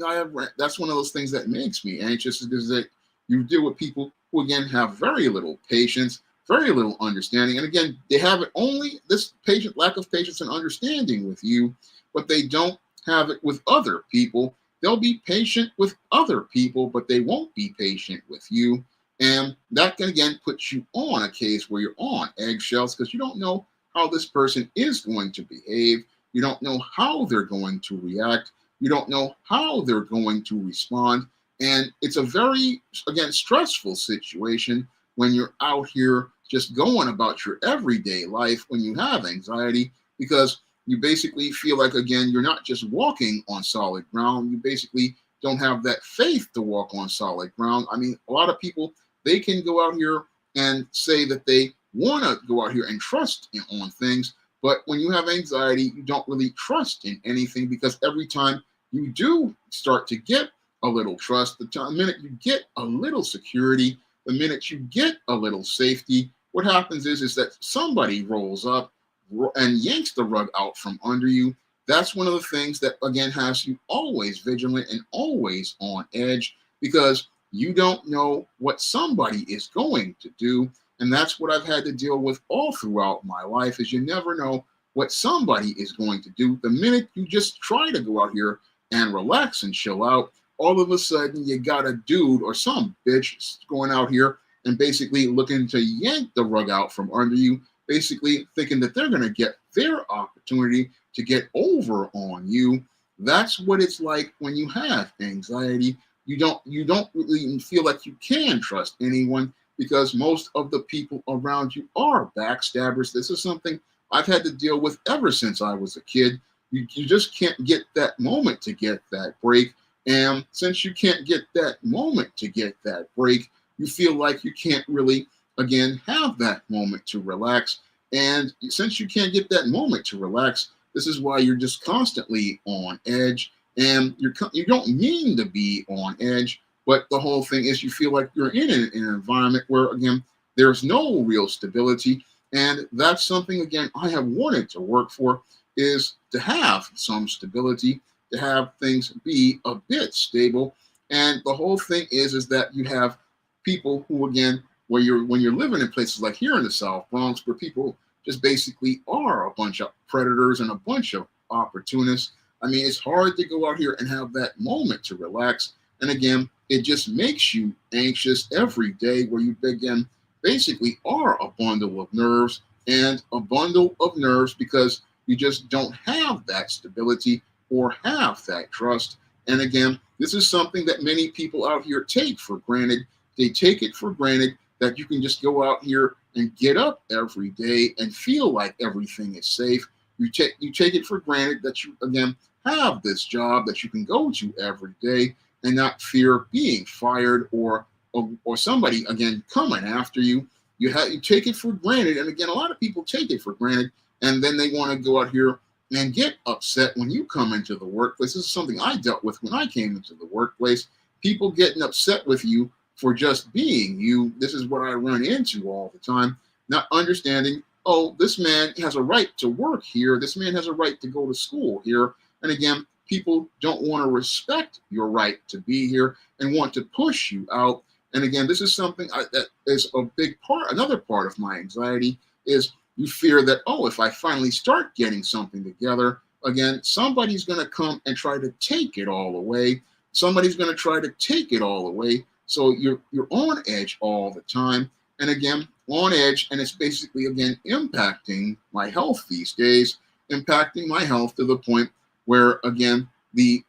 that's one of those things that makes me anxious, is that you deal with people who, again, have very little patience, very little understanding. And again, they have only this lack of patience and understanding with you, but they don't have it with other people. They'll be patient with other people, but they won't be patient with you. And that can, again, put you on a case where you're on eggshells because you don't know how this person is going to behave. You don't know how they're going to react. You don't know how they're going to respond. And it's a very, again, stressful situation when you're out here just going about your everyday life when you have anxiety, because you basically feel like, again, you're not just walking on solid ground. You basically don't have that faith to walk on solid ground. I mean, a lot of people, they can go out here and say that they want to go out here and trust on things. But when you have anxiety, you don't really trust in anything, because every time you do start to get a little trust, the minute you get a little security, the minute you get a little safety, what happens is that somebody rolls up and yanks the rug out from under you. That's one of the things that, again, has you always vigilant and always on edge, because you don't know what somebody is going to do. And that's what I've had to deal with all throughout my life, is you never know what somebody is going to do. The minute you just try to go out here and relax and chill out, all of a sudden you got a dude or some bitch going out here and basically looking to yank the rug out from under you, basically thinking that they're going to get their opportunity to get over on you. That's what it's like when you have anxiety. You don't really feel like you can trust anyone, because most of the people around you are backstabbers. This is something I've had to deal with ever since I was a kid. You just can't get that moment to get that break. And since you can't get that moment to get that break, you feel like you can't really, again, have that moment to relax. And since you can't get that moment to relax, this is why you're just constantly on edge. And you don't mean to be on edge, but the whole thing is you feel like you're in an environment where, again, there's no real stability. And that's something, again, I have wanted to work for, is to have some stability, to have things be a bit stable. And the whole thing is that you have people who, again, when you're living in places like here in the South Bronx, where people just basically are a bunch of predators and a bunch of opportunists. I mean, it's hard to go out here and have that moment to relax. And again, it just makes you anxious every day, where you, again, basically are a bundle of nerves, and a bundle of nerves because you just don't have that stability or have that trust. And again, this is something that many people out here take for granted. They take it for granted that you can just go out here and get up every day and feel like everything is safe. You take it for granted that you, again, have this job that you can go to every day. and not fear being fired or somebody again coming after you. You take it for granted, and again, a lot of people take it for granted, and then they want to go out here and get upset when you come into the workplace. This is something I dealt with when I came into the workplace. People getting upset with you for just being you. This is what I run into all the time, not understanding, oh, this man has a right to work here. This man has a right to go to school here. And again, people don't want to respect your right to be here and want to push you out. And again, this is something that is a big part. Another part of my anxiety is you fear that, oh, if I finally start getting something together, again, somebody's going to come and try to take it all away. Somebody's going to try to take it all away. So you're on edge all the time. And again, on edge, and it's basically, again, impacting my health these days, impacting my health to the point where, again, the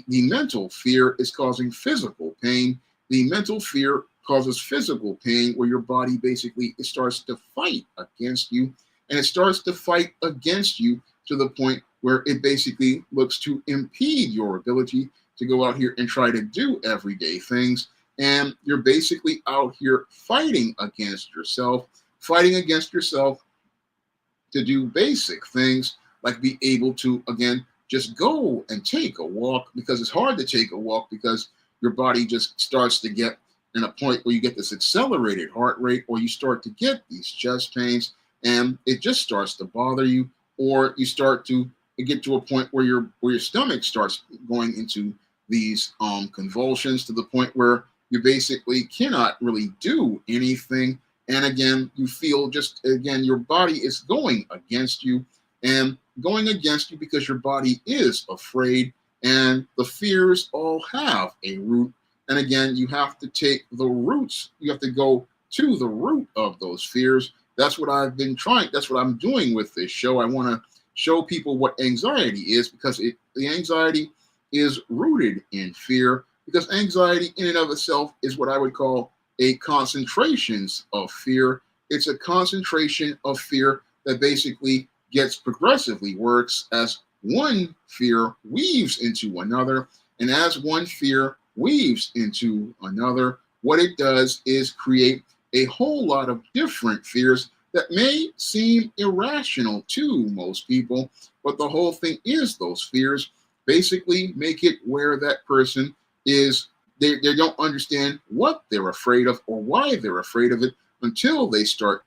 mental fear is causing physical pain. The mental fear causes physical pain where your body basically it starts to fight against you, and it starts to fight against you to the point where it basically looks to impede your ability to go out here and try to do everyday things. And you're basically out here fighting against yourself to do basic things like be able to, again, just go and take a walk, because it's hard to take a walk because your body just starts to get in a point where you get this accelerated heart rate, or you start to get these chest pains and it just starts to bother you, or you start to get to a point where your stomach starts going into these convulsions to the point where you basically cannot really do anything. And again, you feel just, again, your body is going against you and going against you because your body is afraid, and the fears all have a root. And again, you have to take the roots. You have to go to the root of those fears. That's what I've been trying. That's what I'm doing with this show. I want to show people what anxiety is, because the anxiety is rooted in fear, because anxiety in and of itself is what I would call a concentrations of fear. It's a concentration of fear that basically gets progressively worse as one fear weaves into another. And as one fear weaves into another, what it does is create a whole lot of different fears that may seem irrational to most people, but the whole thing is those fears basically make it where that person is, they don't understand what they're afraid of or why they're afraid of it until they start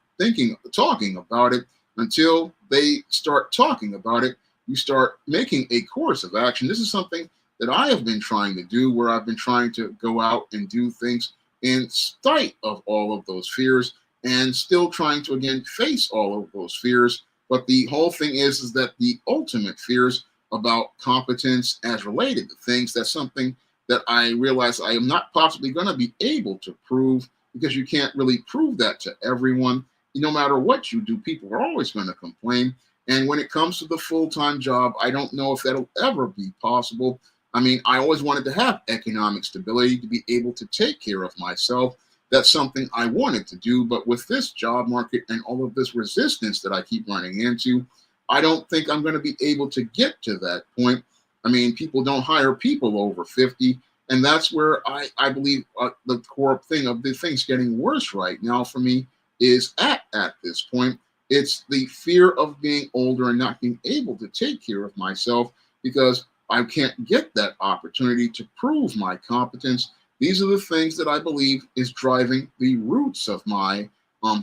talking about it. Until they start talking about it, you start making a course of action. This is something that I have been trying to do, where I've been trying to go out and do things in spite of all of those fears, and still trying to, again, face all of those fears. But the whole thing is that the ultimate fears about competence as related to things, that's something that I realize I am not possibly going to be able to prove, because you can't really prove that to everyone. No matter what you do, people are always going to complain. And when it comes to the full-time job, I don't know if that'll ever be possible. I mean, I always wanted to have economic stability to be able to take care of myself. That's something I wanted to do. But with this job market and all of this resistance that I keep running into, I don't think I'm going to be able to get to that point. I mean, people don't hire people over 50. And that's where I believe the core thing of the things getting worse right now for me is at this point. It's the fear of being older and not being able to take care of myself, because I can't get that opportunity to prove my competence. These are the things that I believe is driving the roots of my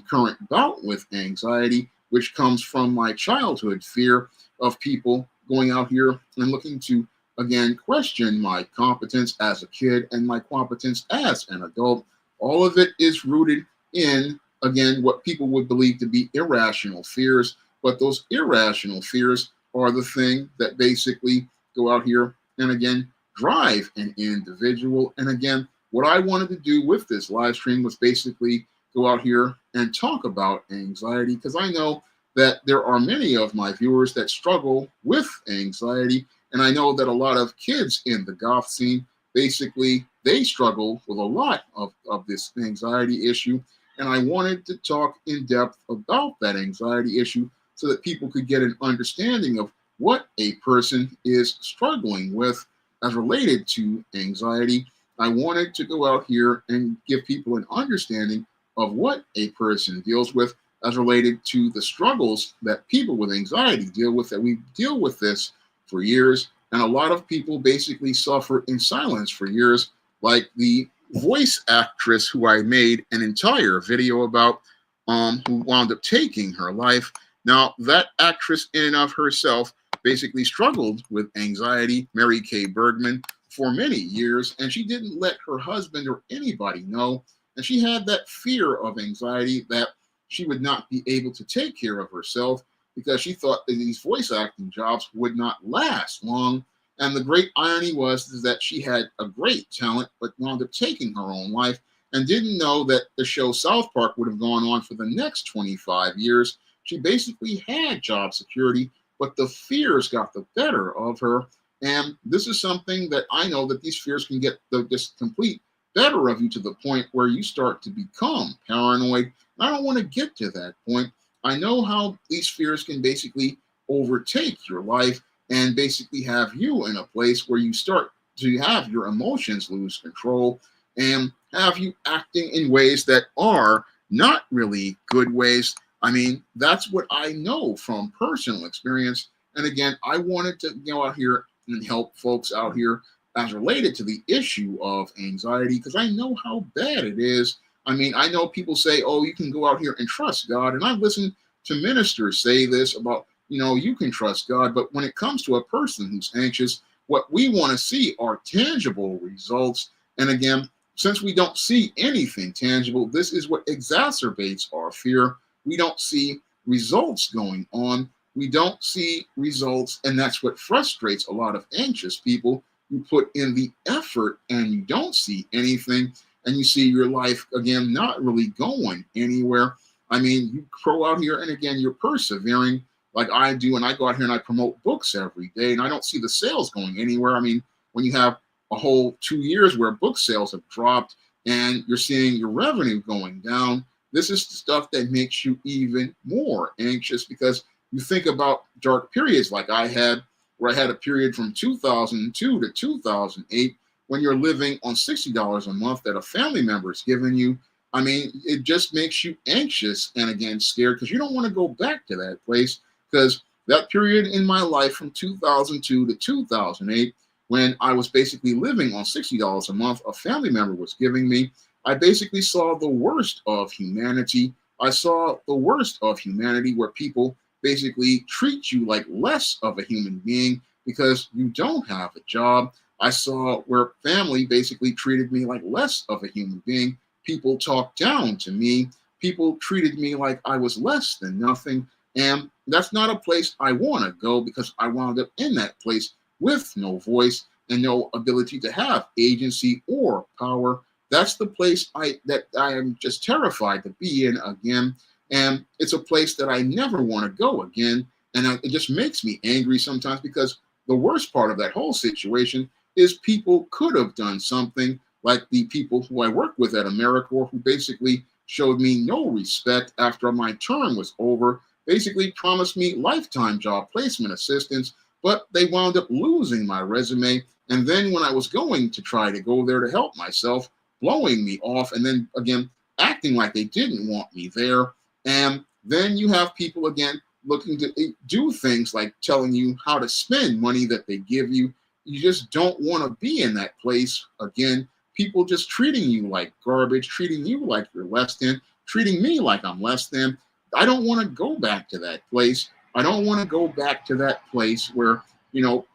current bout with anxiety, which comes from my childhood fear of people going out here and looking to, again, question my competence as a kid and my competence as an adult. All of it is rooted in, again, what people would believe to be irrational fears. But those irrational fears are the thing that basically go out here and, again, drive an individual. And again, what I wanted to do with this live stream was basically go out here and talk about anxiety, because I know that there are many of my viewers that struggle with anxiety. And I know that a lot of kids in the goth scene, basically, they struggle with a lot of this anxiety issue. And I wanted to talk in depth about that anxiety issue so that people could get an understanding of what a person is struggling with. as related to anxiety, I wanted to go out here and give people an understanding of what a person deals with as related to the struggles that people with anxiety deal with, that we deal with this for years. And a lot of people basically suffer in silence for years, like the voice actress who I made an entire video about, who wound up taking her life. Now, that actress in and of herself basically struggled with anxiety, Mary Kay Bergman, for many years, and she didn't let her husband or anybody know. And she had that fear of anxiety that she would not be able to take care of herself because she thought that these voice acting jobs would not last long. And the great irony was is that she had a great talent, but wound up taking her own life and didn't know that the show South Park would have gone on for the next 25 years. She basically had job security, but the fears got the better of her. And this is something that I know that these fears can get the just complete better of you to the point where you start to become paranoid. I don't want to get to that point. I know how these fears can basically overtake your life and basically have you in a place where you start to have your emotions lose control and have you acting in ways that are not really good ways. I mean, that's what I know from personal experience. And again, I wanted to go out here and help folks out here as related to the issue of anxiety, because I know how bad it is. I mean, I know people say, oh, you can go out here and trust God. And I've listened to ministers say this about, you can trust God. But when it comes to a person who's anxious, what we want to see are tangible results. And again, since we don't see anything tangible, this is what exacerbates our fear. We don't see results going on. We don't see results. And that's what frustrates a lot of anxious people. You put in the effort and you don't see anything, and you see your life again not really going anywhere. I mean, you go out here and again you're persevering like I do, and I go out here and I promote books every day, and I don't see the sales going anywhere. I mean, when you have a whole 2 years where book sales have dropped and you're seeing your revenue going down, this is the stuff that makes you even more anxious, because you think about dark periods like I had, where I had a period from 2002 to 2008 when you're living on $60 a month that a family member is giving you. I mean, it just makes you anxious and again scared, because you don't want to go back to that place, because that period in my life from 2002 to 2008, when I was basically living on $60 a month a family member was giving me, I basically saw the worst of humanity. I saw the worst of humanity, where people basically treat you like less of a human being because you don't have a job. I saw where family basically treated me like less of a human being. People talked down to me. People treated me like I was less than nothing. And that's not a place I want to go, because I wound up in that place with no voice and no ability to have agency or power. That's the place I am just terrified to be in again. And it's a place that I never want to go again. And it just makes me angry sometimes, because the worst part of that whole situation is people could have done something, like the people who I work with at AmeriCorps, who basically showed me no respect after my term was over, basically promised me lifetime job placement assistance, but they wound up losing my resume. And then when I was going to try to go there to help myself, blowing me off, and then again, acting like they didn't want me there. And then you have people again looking to do things like telling you how to spend money that they give you. You just don't want to be in that place again. People just treating you like garbage, treating you like you're less than, treating me like I'm less than. I don't want to go back to that place. I don't want to go back to that place where,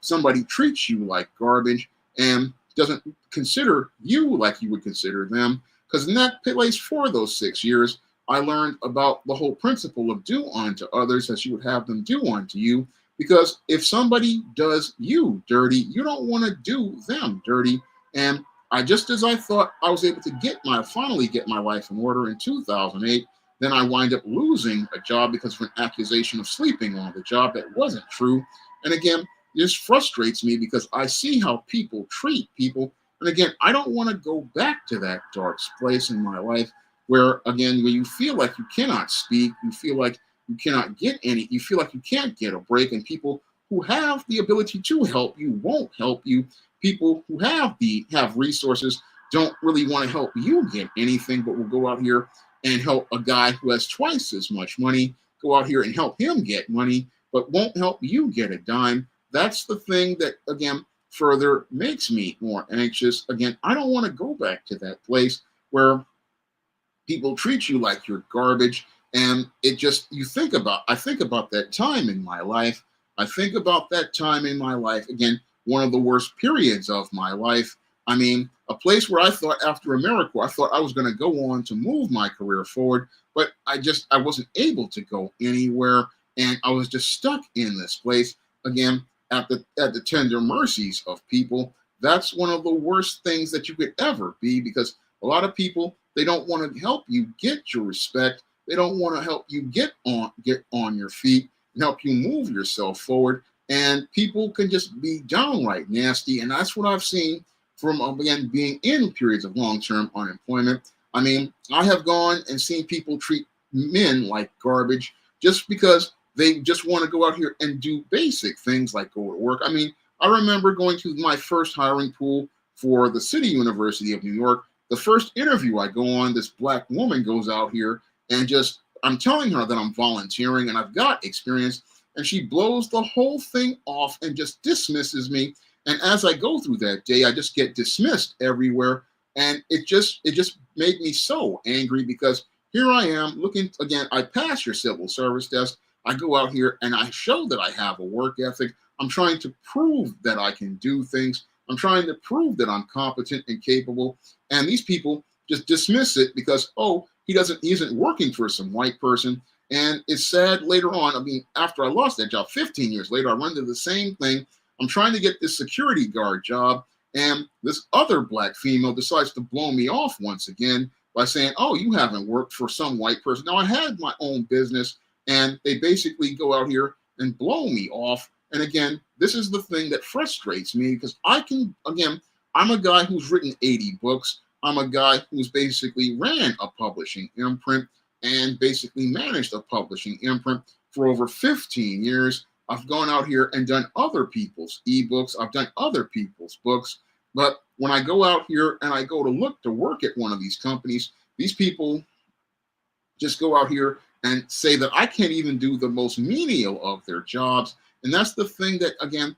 somebody treats you like garbage and doesn't consider you like you would consider them. Because in that place for those 6 years, I learned about the whole principle of do unto others as you would have them do unto you. Because if somebody does you dirty, you don't want to do them dirty. And just as I thought I was able to finally get my life in order in 2008, then I wind up losing a job because of an accusation of sleeping on the job that wasn't true. And again, this frustrates me because I see how people treat people. And again, I don't want to go back to that dark place in my life where, again, when you feel like you cannot speak, you feel like you cannot get you feel like you can't get a break, and people who have the ability to help you won't help you. People who have resources don't really want to help you get anything, but will go out here and help a guy who has twice as much money, go out here and help him get money, but won't help you get a dime. That's the thing that, again, further makes me more anxious. Again, I don't want to go back to that place where people treat you like you're garbage. And it just, I think about that time in my life. I think about that time in my life. Again, one of the worst periods of my life. I mean, a place where I thought after AmeriCorps, I thought I was going to go on to move my career forward, but I wasn't able to go anywhere. And I was just stuck in this place again at the tender mercies of people. That's one of the worst things that you could ever be, because a lot of people, they don't want to help you get your respect. They don't want to help you get on your feet and help you move yourself forward. And people can just be downright nasty. And that's what I've seen from, again, being in periods of long-term unemployment. I mean, I have gone and seen people treat men like garbage just because they just want to go out here and do basic things like go to work. I mean, I remember going to my first hiring pool for the City University of New York. The first interview I go on, this black woman goes out here and I'm telling her that I'm volunteering and I've got experience, and she blows the whole thing off and just dismisses me. And as I go through that day, I just get dismissed everywhere. And it just made me so angry, because here I am looking, again, I pass your civil service test. I go out here and I show that I have a work ethic. I'm trying to prove that I can do things. I'm trying to prove that I'm competent and capable. And these people just dismiss it because, oh, he isn't working for some white person. And it's sad later on. I mean, after I lost that job, 15 years later, I run into the same thing. I'm trying to get this security guard job, and this other black female decides to blow me off once again by saying, oh, you haven't worked for some white person. Now, I had my own business, and they basically go out here and blow me off. And again, this is the thing that frustrates me, because I'm a guy who's written 80 books. I'm a guy who's basically ran a publishing imprint and basically managed a publishing imprint for over 15 years. I've gone out here and done other people's ebooks. I've done other people's books. But when I go out here and I go to look to work at one of these companies, these people just go out here and say that I can't even do the most menial of their jobs. And that's the thing that, again,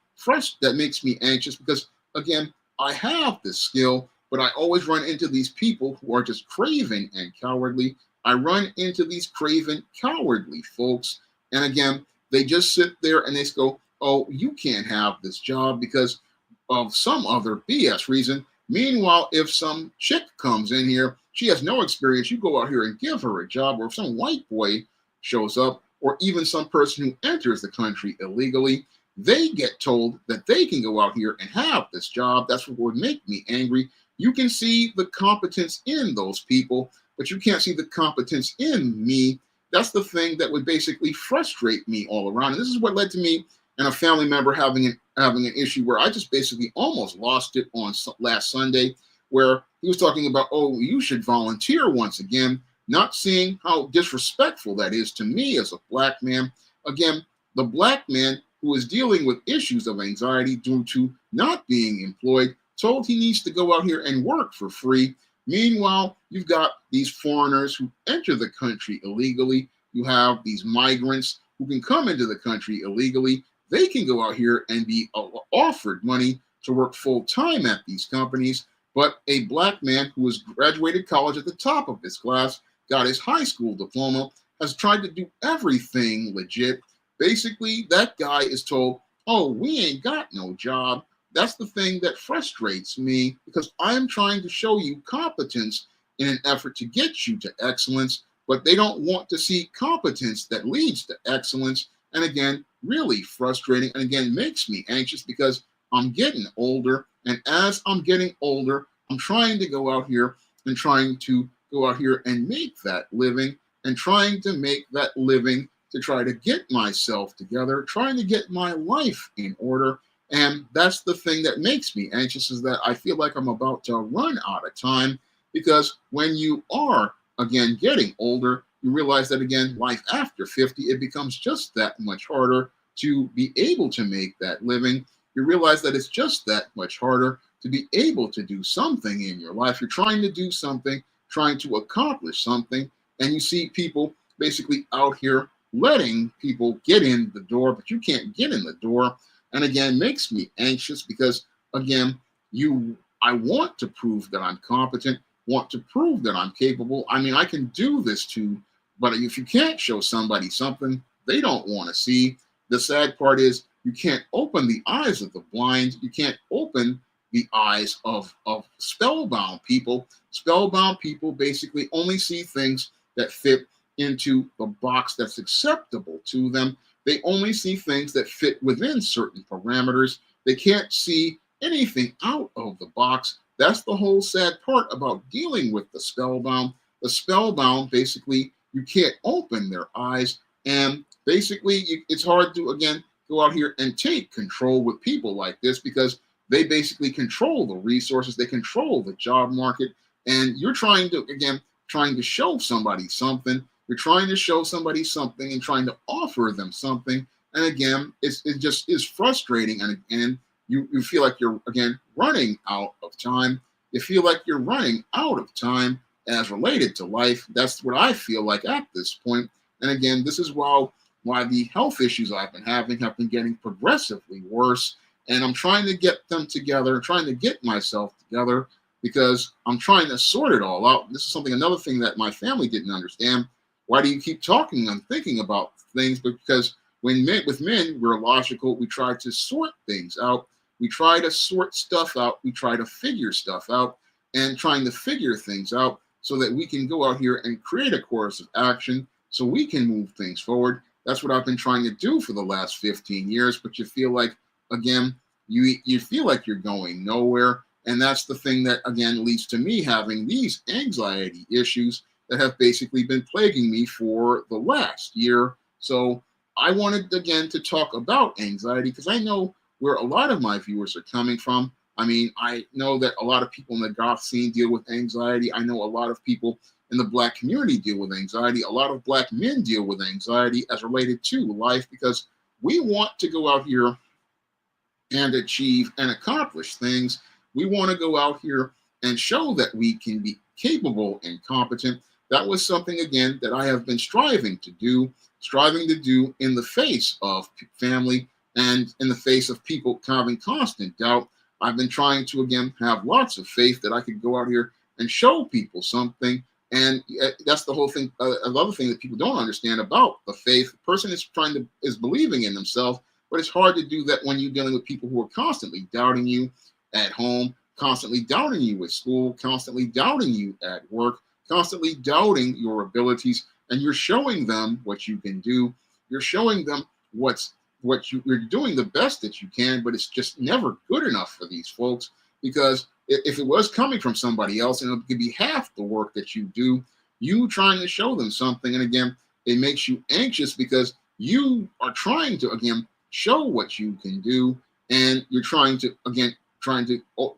that makes me anxious, because, again, I have this skill, but I always run into these people who are just craven and cowardly. I run into these craven, cowardly folks. And again, they just sit there and they go, oh, you can't have this job because of some other BS reason. Meanwhile, if some chick comes in here, she has no experience, you go out here and give her a job. Or if some white boy shows up, or even some person who enters the country illegally, they get told that they can go out here and have this job. That's what would make me angry. You can see the competence in those people, but you can't see the competence in me. That's the thing that would basically frustrate me all around. And this is what led to me and a family member having an issue where I just basically almost lost it on last Sunday, where he was talking about, oh, you should volunteer once again, not seeing how disrespectful that is to me as a black man. Again, the black man who is dealing with issues of anxiety due to not being employed, told he needs to go out here and work for free. Meanwhile, you've got these foreigners who enter the country illegally. You have these migrants who can come into the country illegally. They can go out here and be offered money to work full time at these companies. But a black man who has graduated college at the top of his class, got his high school diploma, has tried to do everything legit. Basically, that guy is told, oh, we ain't got no job. That's the thing that frustrates me, because I'm trying to show you competence in an effort to get you to excellence, but they don't want to see competence that leads to excellence. And again, really frustrating, and again, makes me anxious, because I'm getting older. And as I'm getting older, I'm trying to go out here and make that living, and trying to make that living to try to get myself together, trying to get my life in order. And that's the thing that makes me anxious, is that I feel like I'm about to run out of time, because when you are, again, getting older, you realize that, again, life after 50, it becomes just that much harder. to be able to make that living, you realize that it's just that much harder to be able to do something in your life. You're trying to do something, trying to accomplish something, and you see people basically out here letting people get in the door, but you can't get in the door. And again, makes me anxious because again, I want to prove that I'm competent, want to prove that I'm capable. I mean, I can do this too, but if you can't show somebody something they don't want to see, the sad part is you can't open the eyes of the blind. You can't open the eyes of spellbound people. Spellbound people basically only see things that fit into the box that's acceptable to them. They only see things that fit within certain parameters. They can't see anything out of the box. That's the whole sad part about dealing with the spellbound. The spellbound, basically, you can't open their eyes. And basically, it's hard to, again, go out here and take control with people like this because they basically control the resources. They control the job market. And you're trying to, again, trying to show somebody something. You're trying to show somebody something and trying to offer them something. And again, it just is frustrating. And again, you feel like you're, again, running out of time. You feel like you're running out of time as related to life. That's what I feel like at this point. And again, this is why the health issues I've been having have been getting progressively worse. And I'm trying to get them together, trying to get myself together because I'm trying to sort it all out. This is another thing that my family didn't understand. Why do you keep talking and thinking about things? But because with men, we're logical. We try to sort things out. We try to sort stuff out. We try to figure stuff out and trying to figure things out so that we can go out here and create a course of action so we can move things forward. That's what I've been trying to do for the last 15 years. But you feel like, again, you feel like you're going nowhere. And that's the thing that, again, leads to me having these anxiety issues that have basically been plaguing me for the last year. So I wanted, again, to talk about anxiety because I know where a lot of my viewers are coming from. I mean, I know that a lot of people in the goth scene deal with anxiety. I know a lot of people in the Black community deal with anxiety. A lot of Black men deal with anxiety as related to life because we want to go out here and achieve and accomplish things. We want to go out here and show that we can be capable and competent. That was something, again, that I have been striving to do in the face of family and in the face of people having constant doubt. I've been trying to, again, have lots of faith that I could go out here and show people something. And that's the whole thing. Another thing that people don't understand about the faith, the person is believing in themselves, but it's hard to do that when you're dealing with people who are constantly doubting you at home, constantly doubting you at school, constantly doubting you at work, constantly doubting your abilities, and you're showing them what you can do. You're showing them you're doing the best that you can, but it's just never good enough for these folks because if it was coming from somebody else and it could be half the work that you do, you trying to show them something. And again, it makes you anxious because you are trying to, again, show what you can do. And you're trying to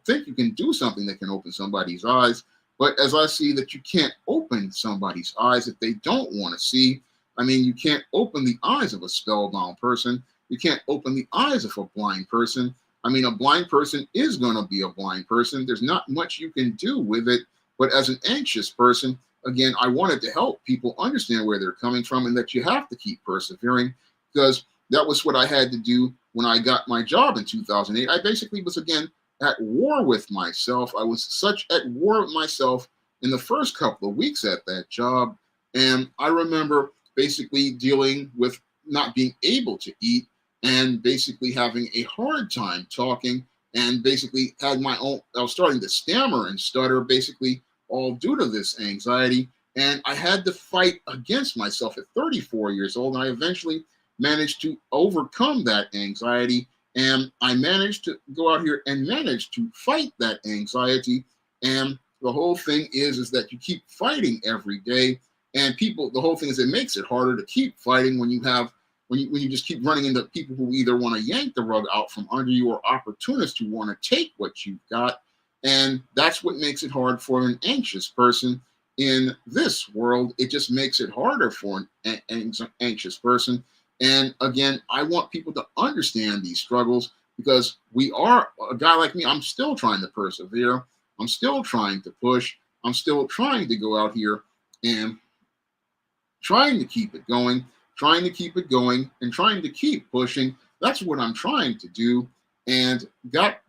think you can do something that can open somebody's eyes. But as I see that you can't open somebody's eyes if they don't want to see, I mean, you can't open the eyes of a spellbound person. You can't open the eyes of a blind person. I mean, a blind person is going to be a blind person. There's not much you can do with it. But as an anxious person, again, I wanted to help people understand where they're coming from and that you have to keep persevering because that was what I had to do when I got my job in 2008. I basically was, again, at war with myself. I was such at war with myself in the first couple of weeks at that job. And I remember basically dealing with not being able to eat and basically having a hard time talking and basically I was starting to stammer and stutter, basically all due to this anxiety. And I had to fight against myself at 34 years old. And I eventually managed to overcome that anxiety. And I managed to go out here and manage to fight that anxiety. And the whole thing is that you keep fighting every day. And the whole thing is it makes it harder to keep fighting when you just keep running into people who either want to yank the rug out from under you or opportunists who want to take what you've got. And that's what makes it hard for an anxious person in this world. It just makes it harder for an anxious person And again, I want people to understand these struggles because we are a guy like me. I'm still trying to persevere. I'm still trying to push. I'm still trying to go out here and trying to keep it going, trying to keep it going, and trying to keep pushing. That's what I'm trying to do, and got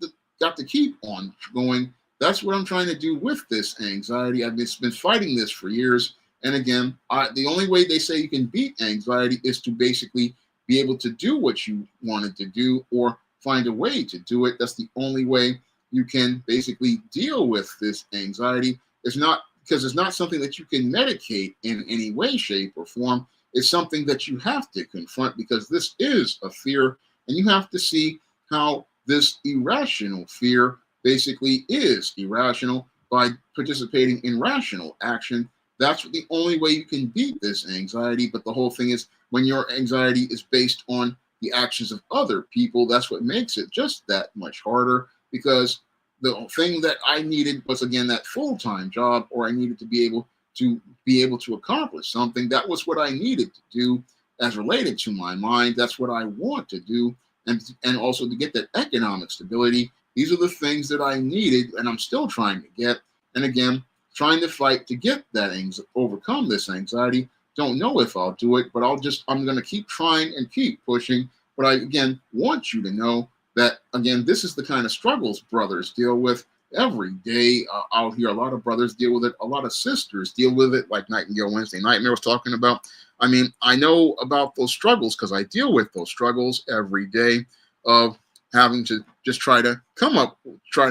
to keep on going. That's what I'm trying to do with this anxiety. I've been fighting this for years, and again, the only way they say you can beat anxiety is to basically be able to do what you wanted to do or find a way to do it. That's the only way you can basically deal with this anxiety. It's not because it's not something that you can medicate in any way, shape, or form. It's something that you have to confront because this is a fear, and you have to see how this irrational fear basically is irrational by participating in rational action. That's the only way you can beat this anxiety. But the whole thing is when your anxiety is based on the actions of other people, that's what makes it just that much harder because the thing that I needed was again that full-time job, or I needed to be able to accomplish something. That was what I needed to do as related to my mind. That's what I want to do, and also to get that economic stability. These are the things that I needed, and I'm still trying to get. And again, trying to fight to get that overcome this anxiety. Don't know if I'll do it, but I'm going to keep trying and keep pushing. But I again want you to know that again, this is the kind of struggles brothers deal with every day out here. A lot of brothers deal with it. A lot of sisters deal with it, like Nightingale Wednesday Nightmare was talking about. I mean, I know about those struggles because I deal with those struggles every day of having to just trying to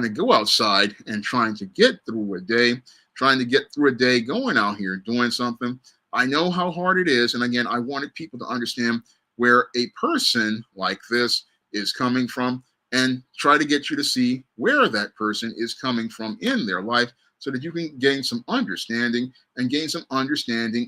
go outside and trying to get through a day, going out here doing something. I know how hard it is. And again, I wanted people to understand where a person like this is coming from and try to get you to see where that person is coming from in their life so that you can gain some understanding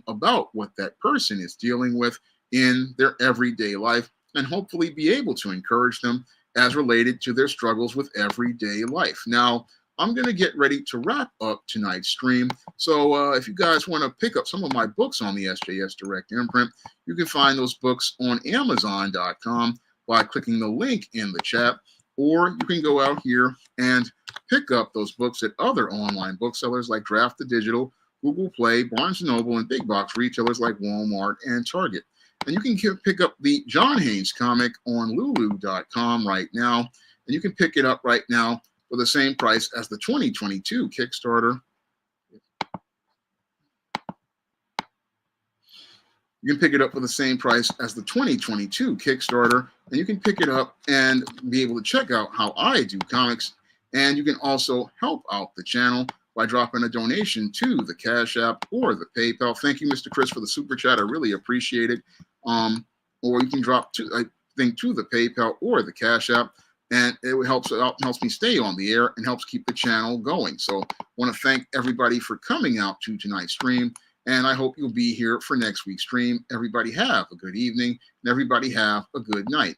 about what that person is dealing with in their everyday life and hopefully be able to encourage them as related to their struggles with everyday life. Now, I'm going to get ready to wrap up tonight's stream. So if you guys want to pick up some of my books on the SJS Direct imprint, you can find those books on Amazon.com by clicking the link in the chat, or you can go out here and pick up those books at other online booksellers like Draft the Digital, Google Play, Barnes & Noble, and big box retailers like Walmart and Target. And you can pick up the John Haynes comic on Lulu.com right now, and you can pick it up right now for the same price as the 2022 Kickstarter. You can pick it up for the same price as the 2022 Kickstarter, and you can pick it up and be able to check out how I do comics. And you can also help out the channel by dropping a donation to the Cash App or the PayPal. Thank you, Mr. Chris, for the super chat. I really appreciate it. Or you can drop to the PayPal or the Cash App, and it helps me stay on the air and helps keep the channel going. So I want to thank everybody for coming out to tonight's stream. And I hope you'll be here for next week's stream. Everybody have a good evening, and everybody have a good night.